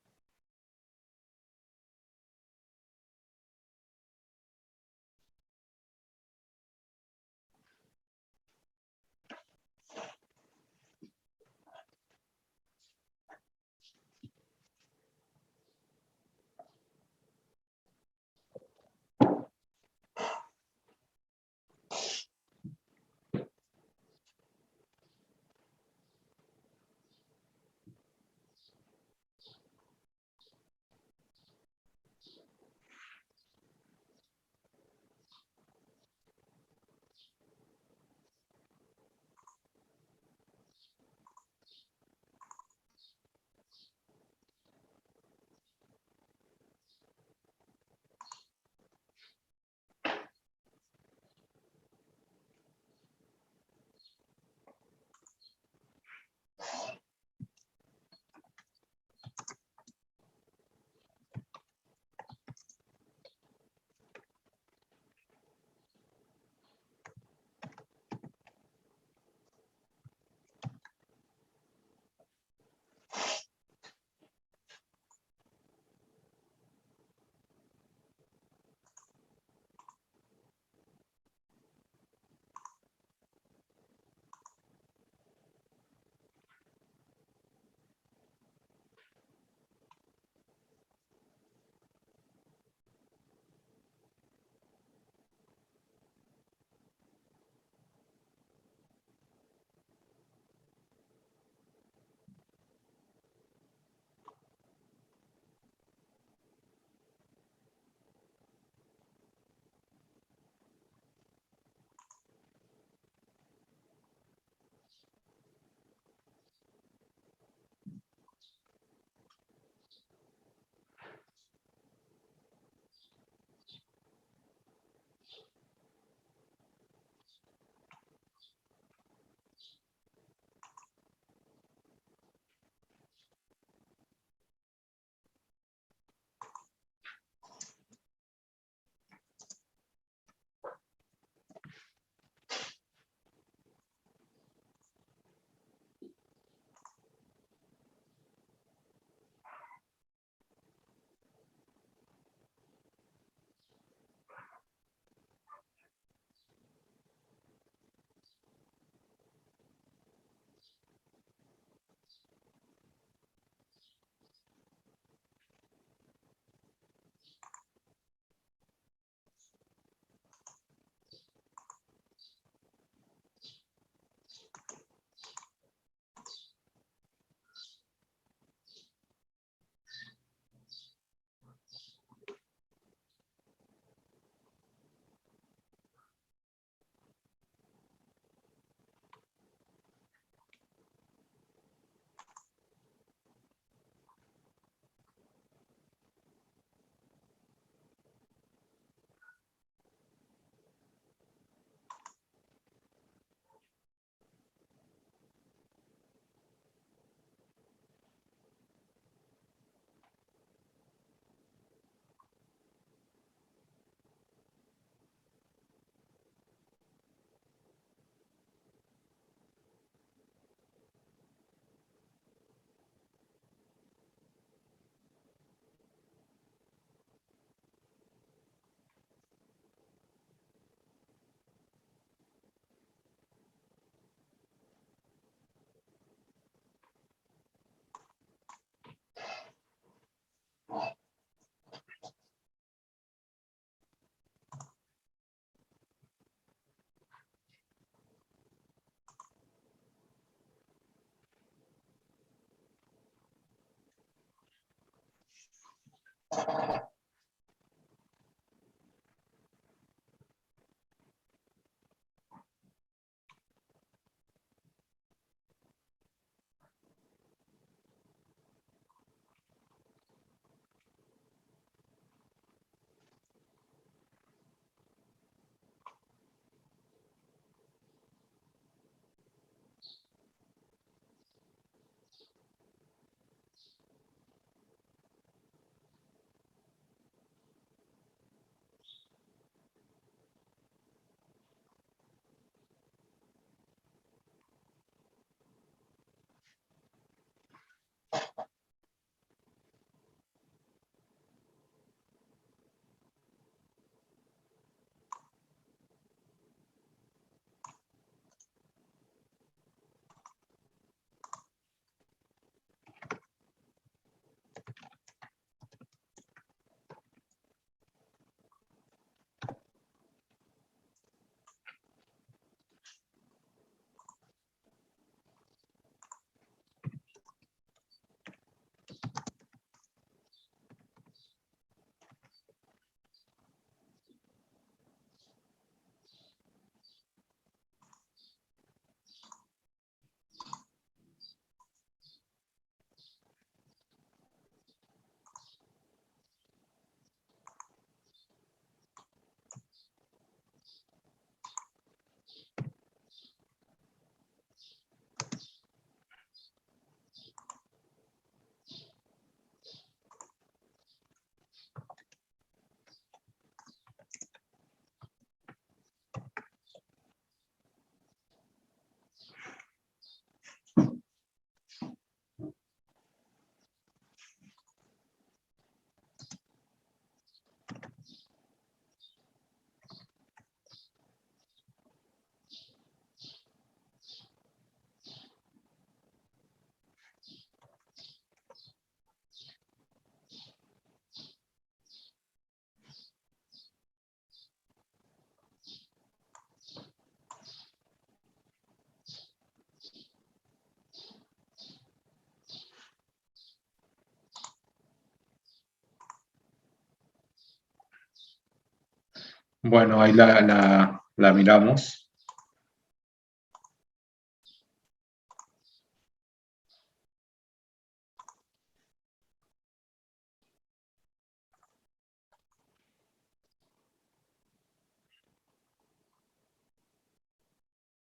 Bueno, ahí la miramos.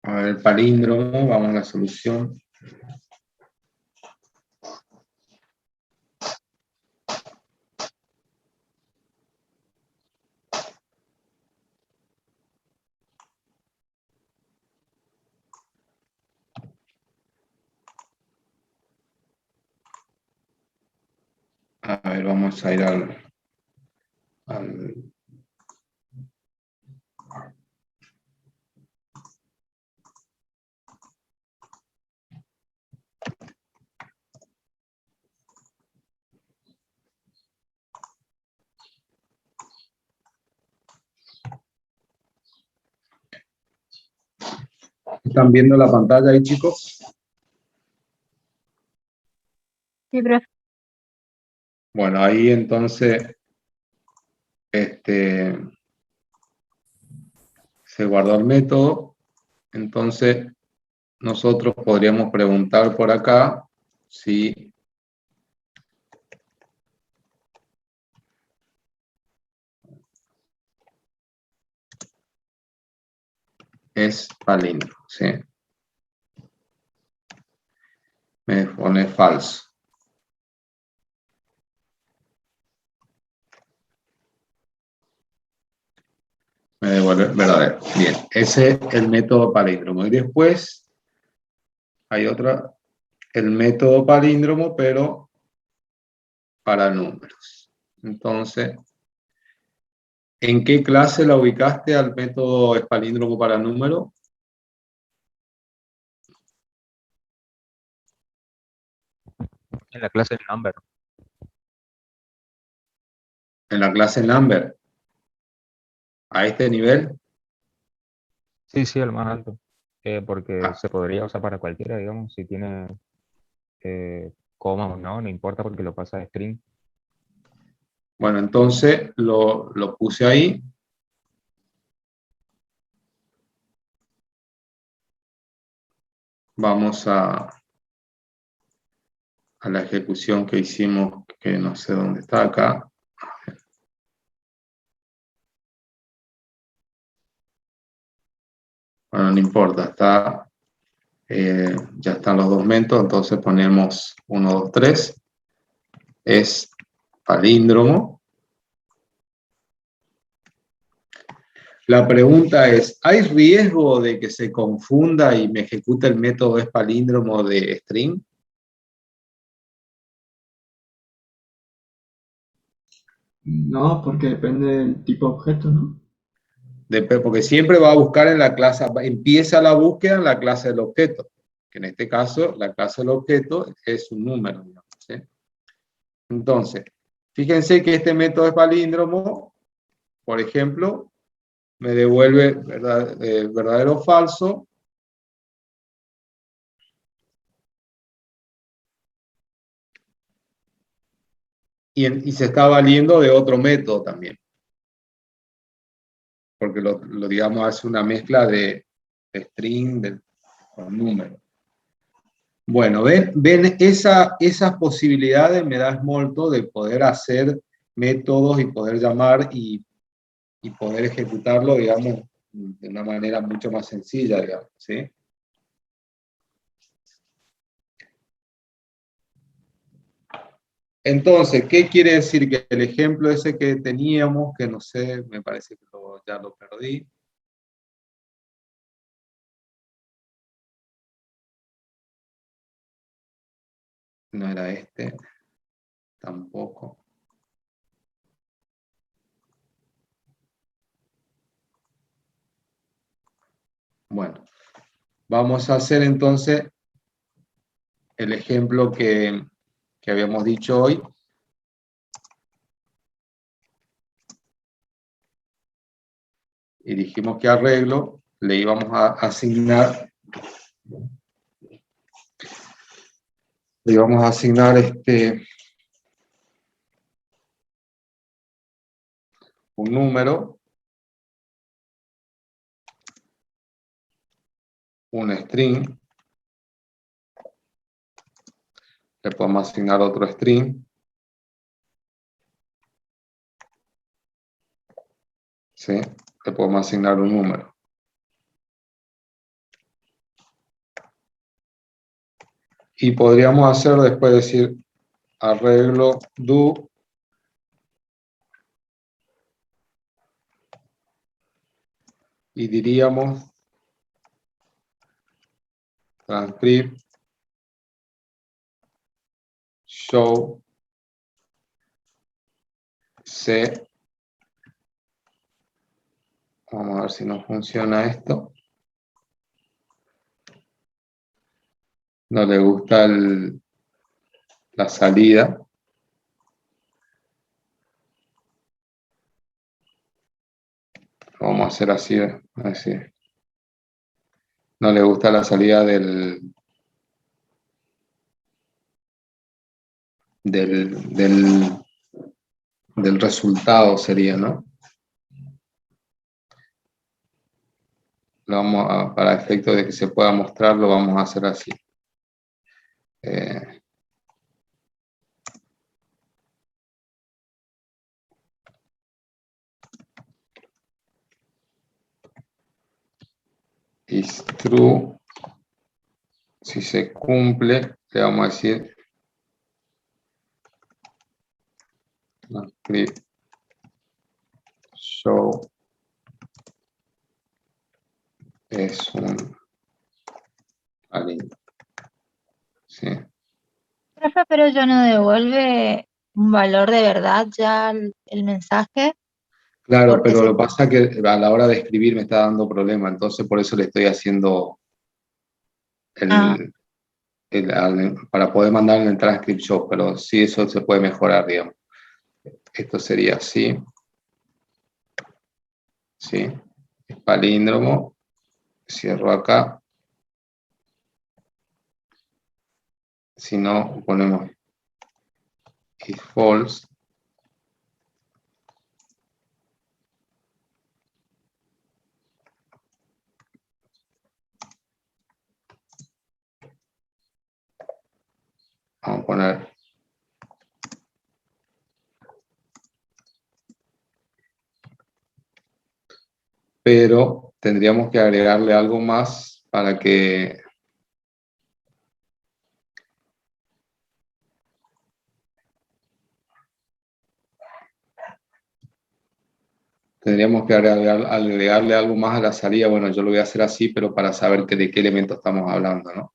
A ver, palíndromo, vamos a la solución. A ver, vamos a ir al- ¿Están viendo la pantalla ahí, chicos? Sí, profe. Bueno, ahí entonces se guardó el método. Entonces nosotros podríamos preguntar por acá si es palíndromo, ¿sí? Me pone falso. Me devuelve verdadero. Bien, ese es el método palíndromo. Y después hay otra, el método palíndromo, pero para números. Entonces, ¿en qué clase la ubicaste al método palíndromo para números? En la clase de number. En la clase Number. A este nivel. Sí, sí, el más alto. Porque Ah, se podría usar para cualquiera, digamos, si tiene coma o no, no importa porque lo pasa a string. Bueno, entonces lo puse ahí. Vamos a la ejecución que hicimos, que no sé dónde está acá. Bueno, no importa, está, ya están los dos métodos, entonces ponemos 1, 2, 3. Es palíndromo. La pregunta es, ¿hay riesgo de que se confunda y me ejecute el método es palíndromo de string? No, porque depende del tipo de objeto, ¿no? Porque siempre va a buscar en la clase, empieza la búsqueda en la clase del objeto, que en este caso la clase del objeto es un número, digamos, ¿sí? Entonces, fíjense que este método es palíndromo, por ejemplo, me devuelve verdadero o falso. Y se está valiendo de otro método también. Porque digamos, hace una mezcla de string con número. Bueno, ven esas posibilidades me da Smalltalk de poder hacer métodos y poder llamar y poder ejecutarlo, digamos, de una manera mucho más sencilla, digamos, ¿sí? Entonces, ¿qué quiere decir? Que el ejemplo ese que teníamos, que no sé, me parece que ya lo perdí. No era este, tampoco. Bueno, vamos a hacer entonces el ejemplo que habíamos dicho hoy. Y dijimos que arreglo le íbamos a asignar, un número, un string, le podemos asignar otro string, ¿sí? Le podemos asignar un número. Y podríamos hacer después decir arreglo do y diríamos transcript show c. Vamos a ver si nos funciona esto. No le gusta la salida. Vamos a hacer así, así. No le gusta la salida del resultado, sería, ¿no? Para efecto de que se pueda mostrar, lo vamos a hacer así. Is true. Si se cumple, le vamos a decir transcript show es un alien. ¿Sí? Profe, pero ya no devuelve un valor de verdad ya el mensaje, Claro, porque pero si lo que pasa es que a la hora de escribir me está dando problema, entonces por eso le estoy haciendo ah, para poder mandarle el transcript show, pero sí eso se puede mejorar, digamos. Esto sería así. ¿Sí? Es palíndromo. Cierro acá. Si no, ponemos if false. Vamos a poner pero tendríamos que agregarle algo más para que tendríamos que agregarle algo más a la salida. Bueno, yo lo voy a hacer así, pero para saber de qué elemento estamos hablando, ¿no?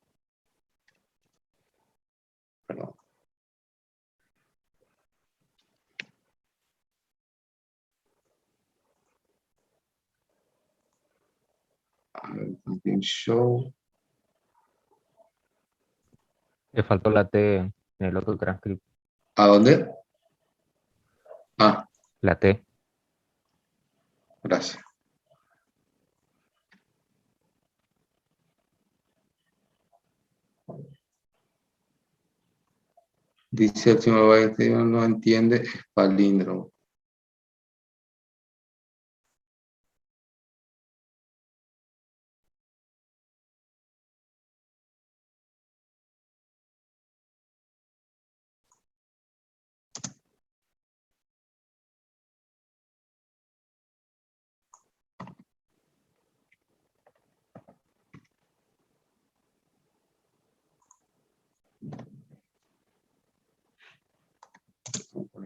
Perdón. A ver, content show. Le faltó la T en el otro transcript. ¿A dónde? Ah, La T. gracias. Dice el señor Baez, no entiende, es palíndromo.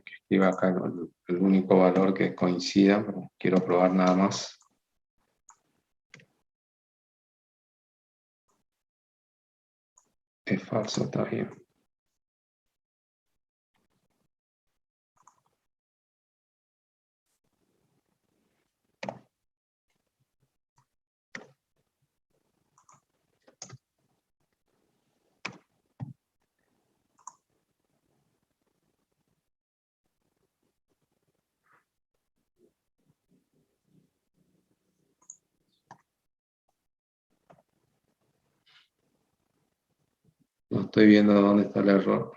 Que escriba acá el único valor que coincida, pero quiero probar nada más. Es falso, está bien. No estoy viendo dónde está el error.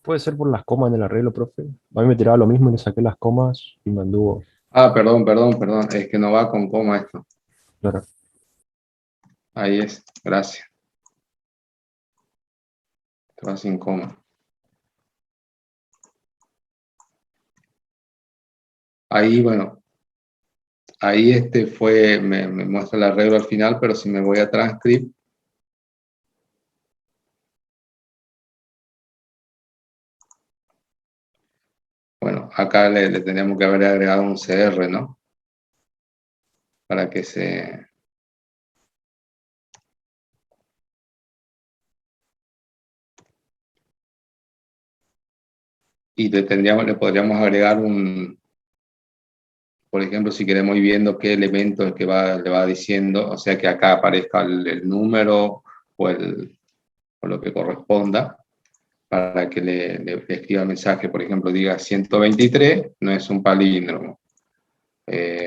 Puede ser por las comas en el arreglo, profe. A mí me tiraba lo mismo y le saqué las comas y me anduvo. Ah, perdón. Es que no va con coma esto. Claro. Ahí es, gracias. Esto va sin coma. Ahí, bueno, ahí me muestra el arreglo al final, pero si me voy a transcript, bueno, acá le tenemos que haber agregado un CR, ¿no? Para que se... Y le podríamos agregar por ejemplo, si queremos ir viendo qué elemento es que le va diciendo, o sea que acá aparezca el número o lo que corresponda, para que le escriba el mensaje, por ejemplo, diga 123, no es un palíndromo.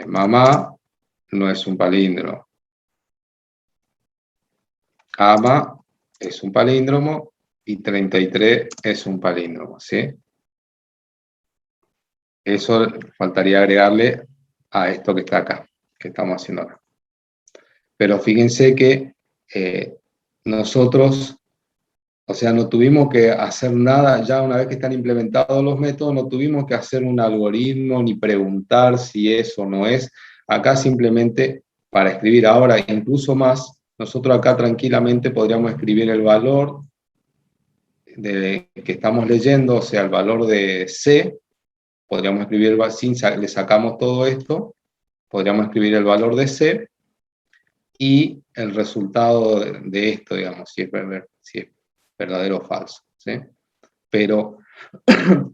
Mamá no es un palíndromo. Ama es un palíndromo y 33 es un palíndromo, ¿sí? Eso faltaría agregarle a esto que está acá, que estamos haciendo acá. Pero fíjense que nosotros, o sea, no tuvimos que hacer nada, ya una vez que están implementados los métodos, no tuvimos que hacer un algoritmo ni preguntar si es o no es. Acá simplemente para escribir ahora, incluso más, nosotros acá tranquilamente podríamos escribir el valor que estamos leyendo, o sea, el valor de C, podríamos escribir, le sacamos todo esto, podríamos escribir el valor de C y el resultado de esto, digamos, si es verdadero o falso. ¿sí? Pero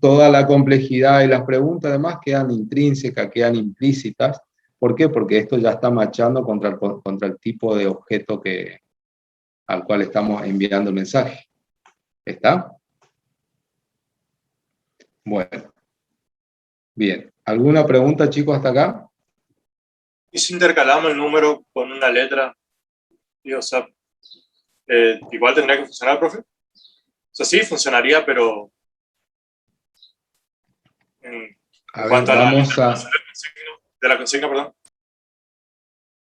toda la complejidad y las preguntas además quedan intrínsecas, quedan implícitas. ¿Por qué? Porque esto ya está machando contra el tipo de objeto al cual estamos enviando el mensaje. ¿Está? Bueno. Bien. ¿Alguna pregunta, chicos, hasta acá? ¿Y si intercalamos el número con una letra? Y, o sea, igual tendría que funcionar, profe. O sea, sí, funcionaría, pero en A ver, cuanto a la vamos a... de la consigna, perdón.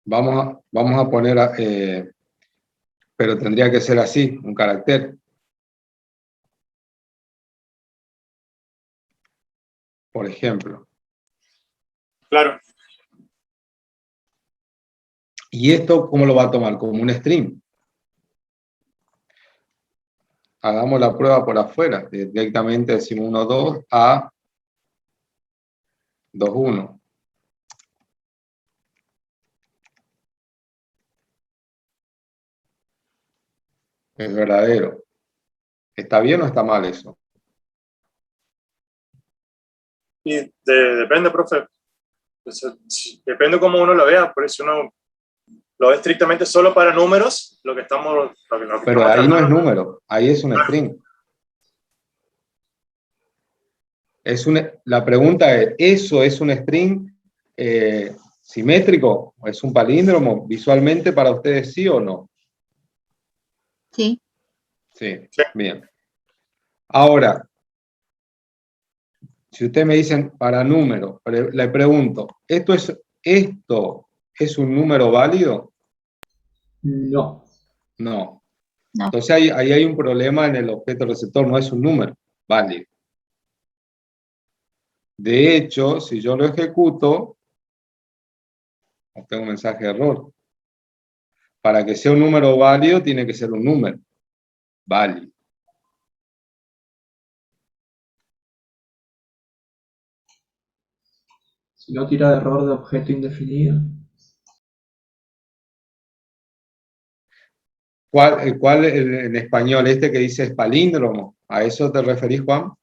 Vamos a poner, pero tendría que ser así, un carácter. Por ejemplo. Claro. ¿Y esto cómo lo va a tomar? Como un string. Hagamos la prueba por afuera. Directamente decimos 1, 2 a 2, 1. Es verdadero. ¿Está bien o está mal eso? Y depende, profe. Depende cómo uno lo vea. Por eso uno lo ve estrictamente solo para números, lo que estamos... Pero ahí no es número, ahí es un string. La pregunta es, ¿eso es un string simétrico? ¿Es un palíndromo visualmente para ustedes, sí o no? Sí. Sí, bien. Ahora, si ustedes me dicen para número, le pregunto, ¿esto es un número válido? No. No. No. Entonces ahí hay un problema en el objeto receptor, no es un número válido. De hecho, si yo lo ejecuto, obtengo un mensaje de error. Para que sea un número válido, tiene que ser un número válido. Si no tira de error de objeto indefinido. ¿Cuál en español? Este que dice es palíndromo. ¿A eso te referís, Juan?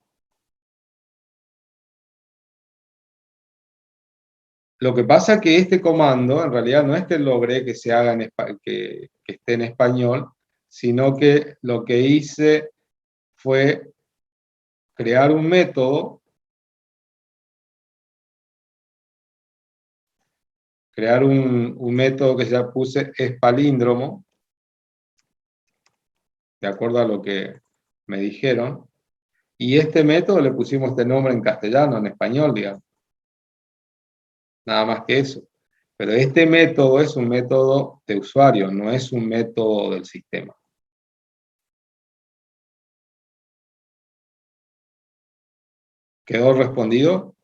Lo que pasa es que este comando, en realidad, no es que logré que se haga que esté en español, sino que lo que hice fue crear un método, que ya puse es palíndromo, de acuerdo a lo que me dijeron, y este método le pusimos este nombre en castellano, en español, digamos. Nada más que eso. Pero este método es un método de usuario, no es un método del sistema. ¿Quedó respondido?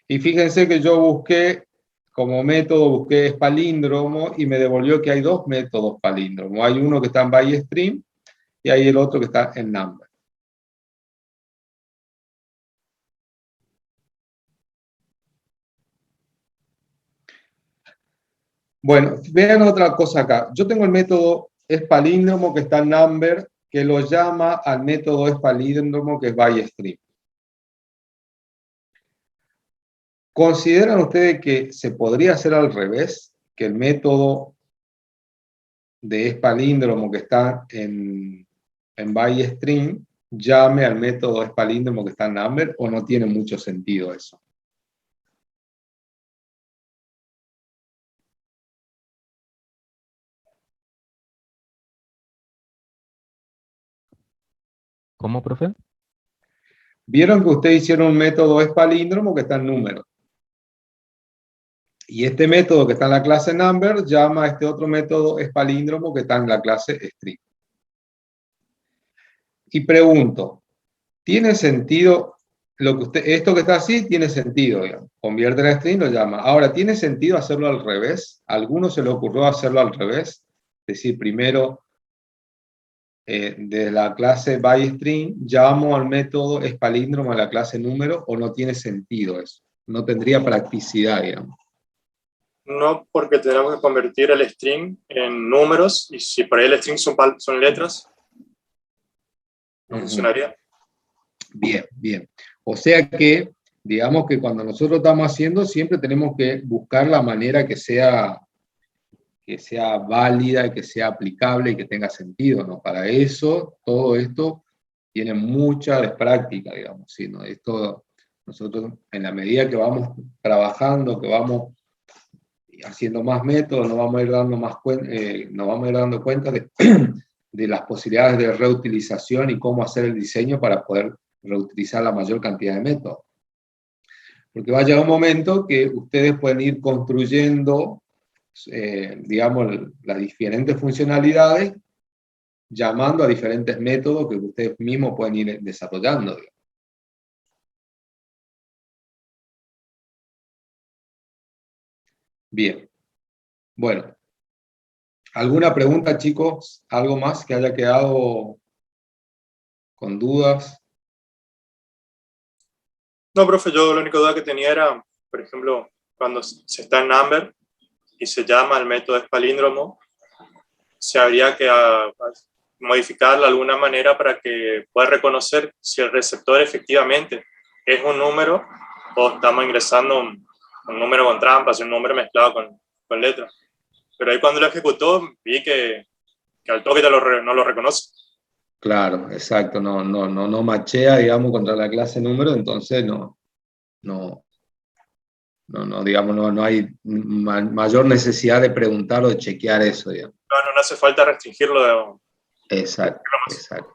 Y fíjense que yo busqué, como método, busqué palíndromo y me devolvió que hay dos métodos palíndromos. Hay uno que está en byStream y hay el otro que está en number. Bueno, vean otra cosa acá. Yo tengo el método es palíndromo que está en number, que lo llama al método es palíndromo que es byStream. ¿Consideran ustedes que se podría hacer al revés? Que el método de es palíndromo que está en byStream llame al método es palíndromo que está en number, o no tiene mucho sentido eso. ¿Cómo, profe? Vieron que ustedes hicieron un método es palíndromo que está en número. Y este método que está en la clase number llama a este otro método es palíndromo que está en la clase string. Y pregunto, ¿tiene sentido esto que está así? Tiene sentido, digamos. Convierte la string, lo llama. Ahora, ¿tiene sentido hacerlo al revés? ¿A alguno se le ocurrió hacerlo al revés? Es decir, primero, de la clase byString, llamo al método es palíndromo a la clase número, ¿o no tiene sentido eso? No tendría practicidad, digamos. No, porque tenemos que convertir el string en números, y si por ahí el string son letras, no funcionaría. Bien, bien. O sea que, digamos que cuando nosotros estamos haciendo, siempre tenemos que buscar la manera que sea válida, que sea aplicable y que tenga sentido, ¿no? Para eso, todo esto tiene mucha práctica, digamos, ¿sí? ¿No? Esto, nosotros, en la medida que vamos trabajando, que vamos haciendo más métodos, nos vamos a ir dando, nos vamos a ir dando cuenta de, de las posibilidades de reutilización y cómo hacer el diseño para poder reutilizar la mayor cantidad de métodos. Porque va a llegar un momento que ustedes pueden ir construyendo, digamos, las diferentes funcionalidades, llamando a diferentes métodos que ustedes mismos pueden ir desarrollando. Digamos. Bien. Bueno. ¿Alguna pregunta, chicos? ¿Algo más que haya quedado con dudas? No, profe, yo la única duda que tenía era, por ejemplo, cuando se está en Number y se llama el método es palíndromo, se habría que modificarlo de alguna manera para que pueda reconocer si el receptor efectivamente es un número o estamos ingresando un número con trampas, un número mezclado con letras. Pero ahí cuando lo ejecutó vi que al toque no lo reconoce. Claro, exacto, no machea, digamos, contra la clase número, entonces digamos, no hay mayor necesidad de preguntar o de chequear eso, digamos. No hace falta restringirlo. Exacto, exacto.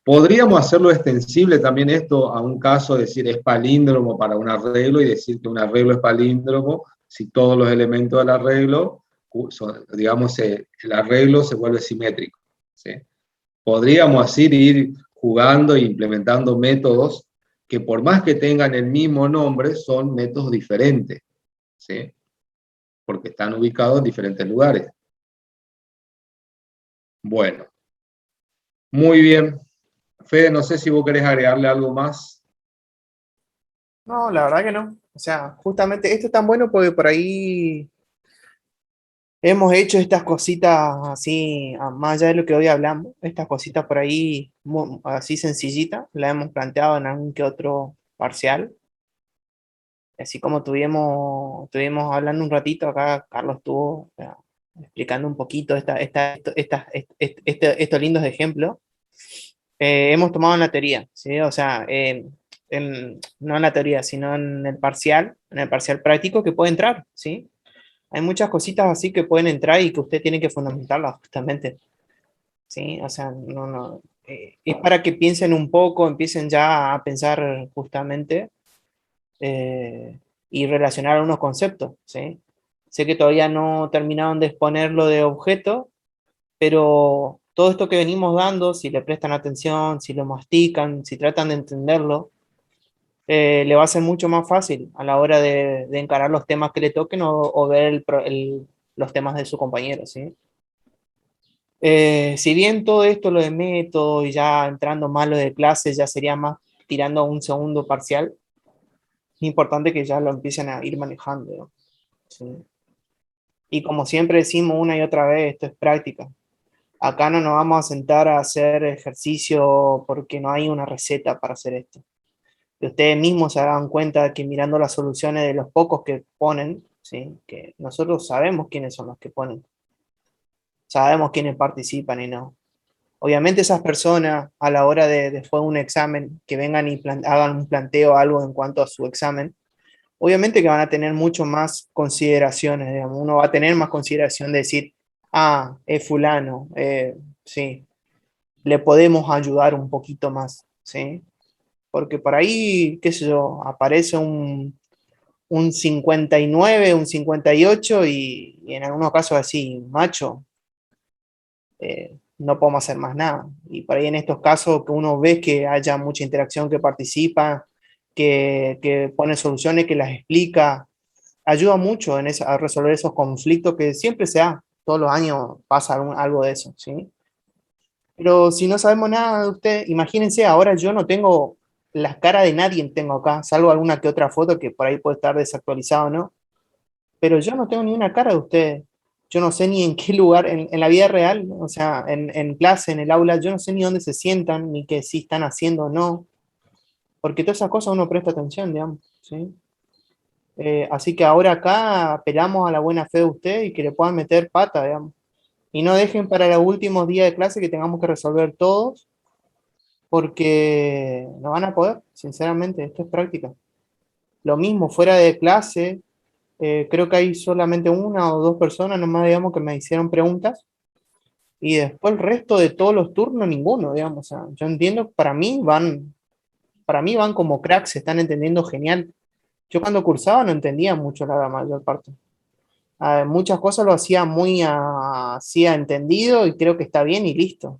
Podríamos hacerlo extensible también esto a un caso, decir es palíndromo para un arreglo y decir que un arreglo es palíndromo si todos los elementos del arreglo, digamos, el arreglo se vuelve simétrico. ¿Sí? Podríamos así ir jugando e implementando métodos que por más que tengan el mismo nombre, son métodos diferentes. ¿Sí? Porque están ubicados en diferentes lugares. Bueno. Muy bien. Fede, no sé si vos querés agregarle algo más. No, la verdad que no. O sea, justamente esto es tan bueno porque por ahí hemos hecho estas cositas así, más allá de lo que hoy hablamos, estas cositas por ahí así sencillitas, las hemos planteado en algún que otro parcial. Así como estuvimos hablando un ratito acá, Carlos estuvo explicando un poquito estos lindos ejemplos. Hemos tomado en la teoría, ¿sí? O sea, no en la teoría, sino en el parcial práctico que puede entrar, ¿sí? Hay muchas cositas así que pueden entrar y que usted tiene que fundamentarlas justamente, ¿sí? O sea, es para que piensen un poco, empiecen ya a pensar justamente y relacionar algunos conceptos, ¿sí? Sé que todavía no terminaron de exponerlo de objeto, pero todo esto que venimos dando, si le prestan atención, si lo mastican, si tratan de entenderlo, le va a ser mucho más fácil a la hora de encarar los temas que le toquen o ver los temas de su compañero, ¿sí? Si bien todo esto, lo de método y ya entrando más lo de clases, ya sería más tirando a un segundo parcial, es importante que ya lo empiecen a ir manejando, ¿no? ¿Sí? Y como siempre decimos una y otra vez, esto es práctica. Acá no nos vamos a sentar a hacer ejercicio porque no hay una receta para hacer esto. Que ustedes mismos se hagan cuenta que mirando las soluciones de los pocos que ponen, ¿sí? Que nosotros sabemos quiénes son los que ponen. Sabemos quiénes participan y no. Obviamente esas personas a la hora de después de un examen que vengan y hagan un planteo algo en cuanto a su examen, obviamente que van a tener mucho más consideraciones, digamos. Uno va a tener más consideración de decir, ah, es fulano, sí, le podemos ayudar un poquito más, ¿sí? Porque por ahí, qué sé yo, aparece un 59, un 58 y en algunos casos así, macho, no podemos hacer más nada. Y por ahí en estos casos que uno ve que haya mucha interacción, que participa, que pone soluciones, que las explica, ayuda mucho a resolver esos conflictos que siempre se da, todos los años pasa algo de eso, ¿sí? Pero si no sabemos nada de usted, imagínense, ahora yo no tengo las caras de nadie, tengo acá, salvo alguna que otra foto que por ahí puede estar desactualizada o no, pero yo no tengo ni una cara de usted. yo no sé ni en qué lugar, en la vida real, o sea, en clase, en el aula, yo no sé ni dónde se sientan, ni qué si están haciendo o no, porque todas esas cosas uno presta atención, digamos, ¿sí? Así que ahora acá apelamos a la buena fe de usted y que le puedan meter pata, digamos. Y no dejen para los últimos días de clase que tengamos que resolver todos, porque no van a poder, sinceramente, esto es práctica. Lo mismo, fuera de clase, creo que hay solamente una o dos personas nomás, digamos, que me hicieron preguntas, y después el resto de todos los turnos, ninguno, digamos. O sea, yo entiendo, para mí van como cracks, se están entendiendo genial. Yo cuando cursaba no entendía mucho la mayor parte. Muchas cosas lo hacía muy hacía entendido y creo que está bien y listo.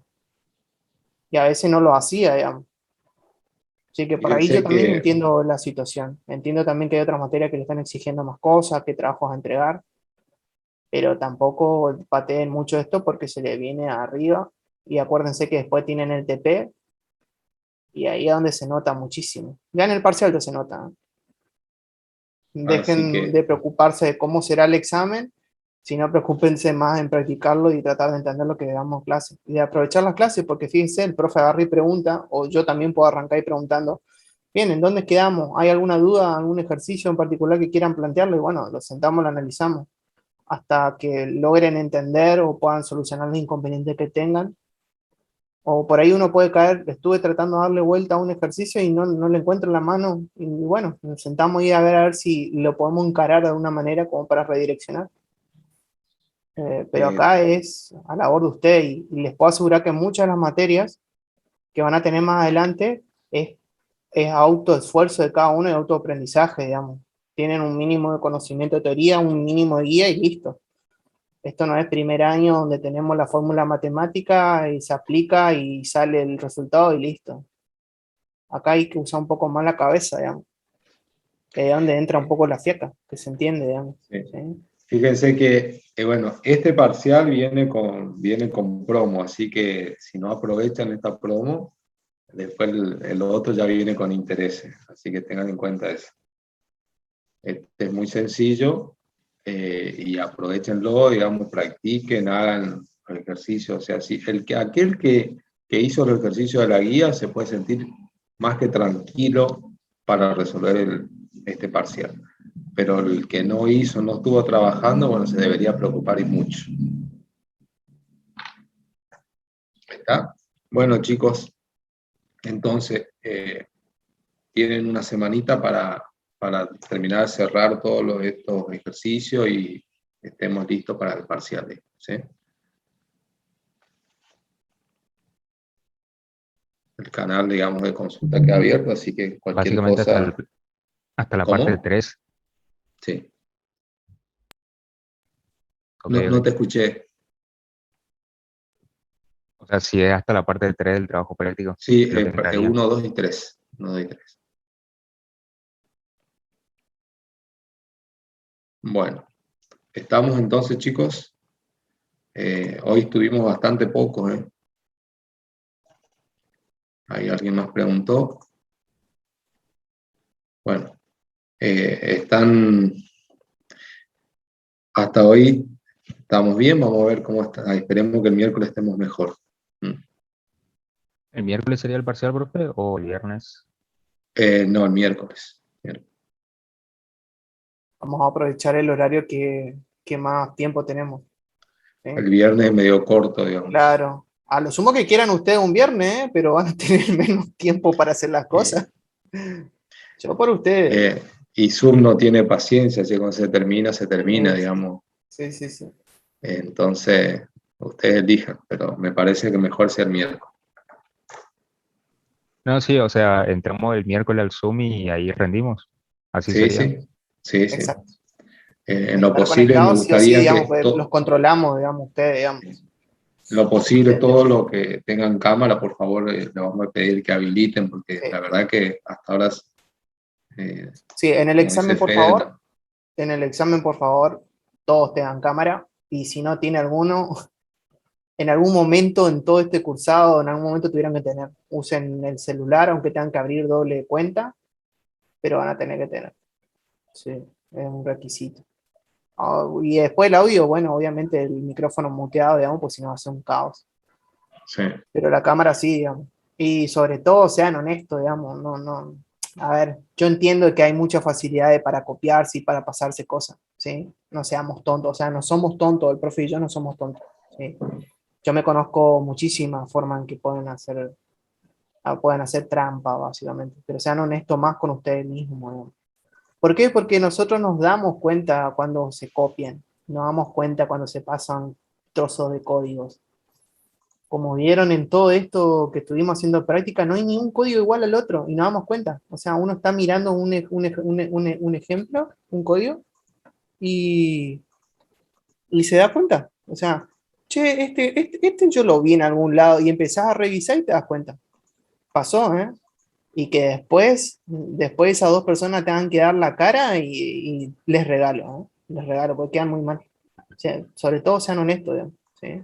Y a veces no lo hacía, digamos. Así que por ahí yo Fíjense también que entiendo la situación. Entiendo también que hay otras materias que le están exigiendo más cosas, que trabajos a entregar, pero tampoco pateen mucho esto porque se le viene arriba. Y acuérdense que después tienen el TP y ahí es donde se nota muchísimo. Ya en el parcial ya se nota, ¿eh? así Dejen que de preocuparse de cómo será el examen, sino preocúpense más en practicarlo y tratar de entender lo que le damos clase. Y de aprovechar las clases, porque fíjense, el profe agarra y pregunta, o yo también puedo arrancar y preguntando, bien, ¿en dónde quedamos? ¿Hay alguna duda, algún ejercicio en particular que quieran plantearlo? Y bueno, lo sentamos, lo analizamos, hasta que logren entender o puedan solucionar los inconvenientes que tengan. O por ahí uno puede caer, estuve tratando de darle vuelta a un ejercicio y no le encuentro la mano. Y bueno, nos sentamos y a ver si lo podemos encarar de alguna manera como para redireccionar. Pero eh, acá es a la labor de usted y les puedo asegurar que muchas de las materias que van a tener más adelante es autoesfuerzo de cada uno y autoaprendizaje, digamos. Tienen un mínimo de conocimiento de teoría, un mínimo de guía y listo. Esto no es primer año donde tenemos la fórmula matemática y se aplica y sale el resultado y listo. Acá hay que usar un poco más la cabeza, digamos, que es donde entra un poco la fiaca, que se entiende, digamos. eh, ¿Sí? fíjense que, bueno, este parcial viene con promo, así que si no aprovechan esta promo, después el otro ya viene con intereses, así que tengan en cuenta eso. Este es muy sencillo y aprovechenlo, digamos, practiquen, hagan el ejercicio. O sea, si aquel que hizo el ejercicio de la guía se puede sentir más que tranquilo para resolver este parcial. Pero el que no hizo, no estuvo trabajando, bueno, se debería preocupar y mucho. ¿Está? Bueno, chicos, entonces tienen una semanita para terminar de cerrar todos estos ejercicios y estemos listos para el parcial. ¿Sí? El canal, digamos, de consulta queda abierto, así que cualquier Básicamente cosa... hasta la parte ¿Cómo? 3. Sí. Ok, No ok. te escuché. O sea, si es hasta la parte 3 del trabajo práctico, Sí, lo que entraría. 1, 2 y 3. 1, 2 y 3. Bueno, estamos entonces, chicos. Hoy estuvimos bastante pocos, ¿eh? Ahí alguien más preguntó. Bueno, están hasta hoy, estamos bien, vamos a ver cómo está. Esperemos que el miércoles estemos mejor. ¿El miércoles sería el parcial, profe, o el viernes? No, el miércoles. Vamos a aprovechar el horario que más tiempo tenemos. ¿Sí? El viernes es medio corto, digamos. Claro. A lo sumo que quieran ustedes un viernes, ¿eh? Pero van a tener menos tiempo para hacer las cosas. Yo por ustedes. Y Zoom no tiene paciencia, así que cuando se termina, Sí, digamos. sí, sí, sí. Entonces, ustedes elijan, pero me parece que mejor sea el miércoles. No, sí, o sea, entramos el miércoles al Zoom y ahí rendimos. Así Sí, sería. sí, sí, sí. Exacto. En lo Estar posible me conectados sí o sí, gustaría digamos, que pues, los controlamos, digamos, ustedes, digamos. lo posible todo lo que tengan cámara, por favor, le vamos a pedir que habiliten, porque Sí. la verdad que hasta ahora, eh, Sí, en el como dice examen, por Fede, favor, en el examen, por favor, todos tengan cámara. Y si no tiene alguno, en algún momento en todo este cursado, en algún momento tuvieran que tener. Usen el celular, aunque tengan que abrir doble cuenta, pero van a tener que tener. Sí, es un requisito. Y después el audio, bueno, obviamente el micrófono muteado, digamos, pues si no va a ser un caos. Sí. Pero la cámara sí, digamos. Y sobre todo sean honestos, digamos, a ver, yo entiendo que hay muchas facilidades para copiarse y para pasarse cosas, ¿sí? No seamos tontos, o sea, no somos tontos, el profe y yo no somos tontos, ¿sí? Yo me conozco muchísimas formas en que pueden hacer trampa, básicamente, pero sean honestos más con ustedes mismos, ¿no? ¿Por qué? Porque nosotros nos damos cuenta cuando se copian, nos damos cuenta cuando se pasan trozos de códigos. Como vieron en todo esto que estuvimos haciendo práctica, no hay ningún código igual al otro y nos damos cuenta. O sea, uno está mirando un ejemplo, un código, y, y se da cuenta. O sea, che, este yo lo vi en algún lado y empezás a revisar y te das cuenta. Pasó, ¿eh? Y que después esas dos personas tengan que dar la cara y les regalo, ¿eh? Les regalo, porque quedan muy mal. O sea, sobre todo sean honestos, digamos, ¿sí?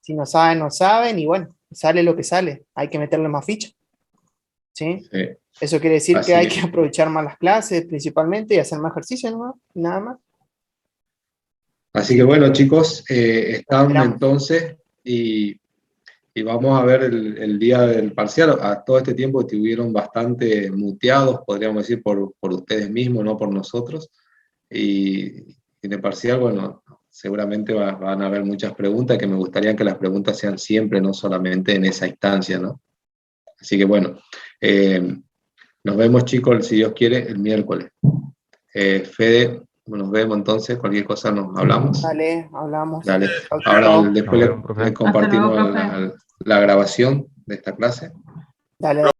Si no saben, no saben, y bueno, sale lo que sale. Hay que meterle más ficha, ¿sí? Sí. Eso quiere decir que Así hay es. que aprovechar más las clases, principalmente, y hacer más ejercicio, ¿no? Nada más. Así que bueno, chicos, están Esperamos. entonces y vamos a ver el día del parcial. A todo este tiempo estuvieron bastante muteados, podríamos decir, por ustedes mismos, no por nosotros. Y en el parcial, bueno, seguramente van a haber muchas preguntas, que me gustaría que las preguntas sean siempre, no solamente en esa instancia, ¿no? Así que bueno, nos vemos, chicos, si Dios quiere, el miércoles. Fede, nos vemos entonces, cualquier cosa nos hablamos. Dale, hablamos. Dale. Chau, Ahora chau. después Nos vemos, profe. le compartimos Hasta luego, profe. la grabación de esta clase. Dale.